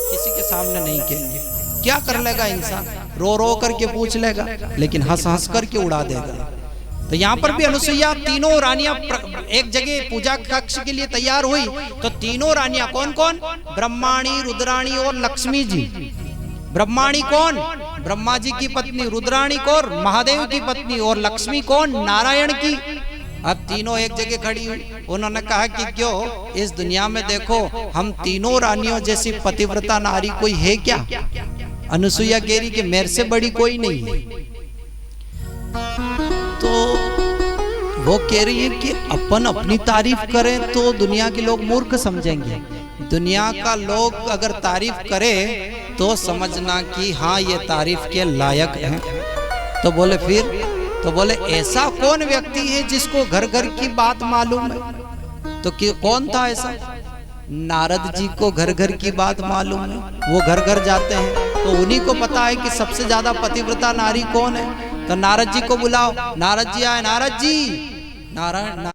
किसी के सामने नहीं कहेंगे। क्या कर लेगा इंसान? रो रो करके पूछ लेगा, लेकिन हंस हंस करके उड़ा देगा। तो यहाँ पर भी अनुसुईया, तीनों रानियां एक जगह पूजा कक्ष के लिए तैयार हुई। तो तीनों रानियां कौन कौन? ब्रह्माणी, रुद्राणी और लक्ष्मी जी। ब्रह्माणी कौन? ब्रह्मा जी की पत्नी। रुद्राणी कौन? महादेव की पत्नी। और लक्ष्मी कौन? नारायण की। अब तीनों एक जगह खड़ी हुई। उन्होंने कहा कि क्यों इस दुनिया में देखो, हम तीनों रानियों जैसी पतिव्रता नारी कोई है क्या? अनुसुईया कह रही कि मेरे से बड़ी कोई नहीं है। तो वो कह रही है कि अपन अपनी तारीफ करें तो दुनिया के लोग मूर्ख समझेंगे, दुनिया का लोग अगर तारीफ करे तो समझना कि हाँ ये तारीफ के लायक है। तो बोले फिर, तो बोले ऐसा कौन व्यक्ति है जिसको घर घर की बात मालूम है? तो कौन था ऐसा? नारद जी को घर घर की बात मालूम है, वो घर घर जाते हैं तो उन्हीं को पता है कि सबसे ज्यादा पतिव्रता नारी कौन है। तो नारद जी को बुलाओ, नारद जी आए, नारद जी, नारायण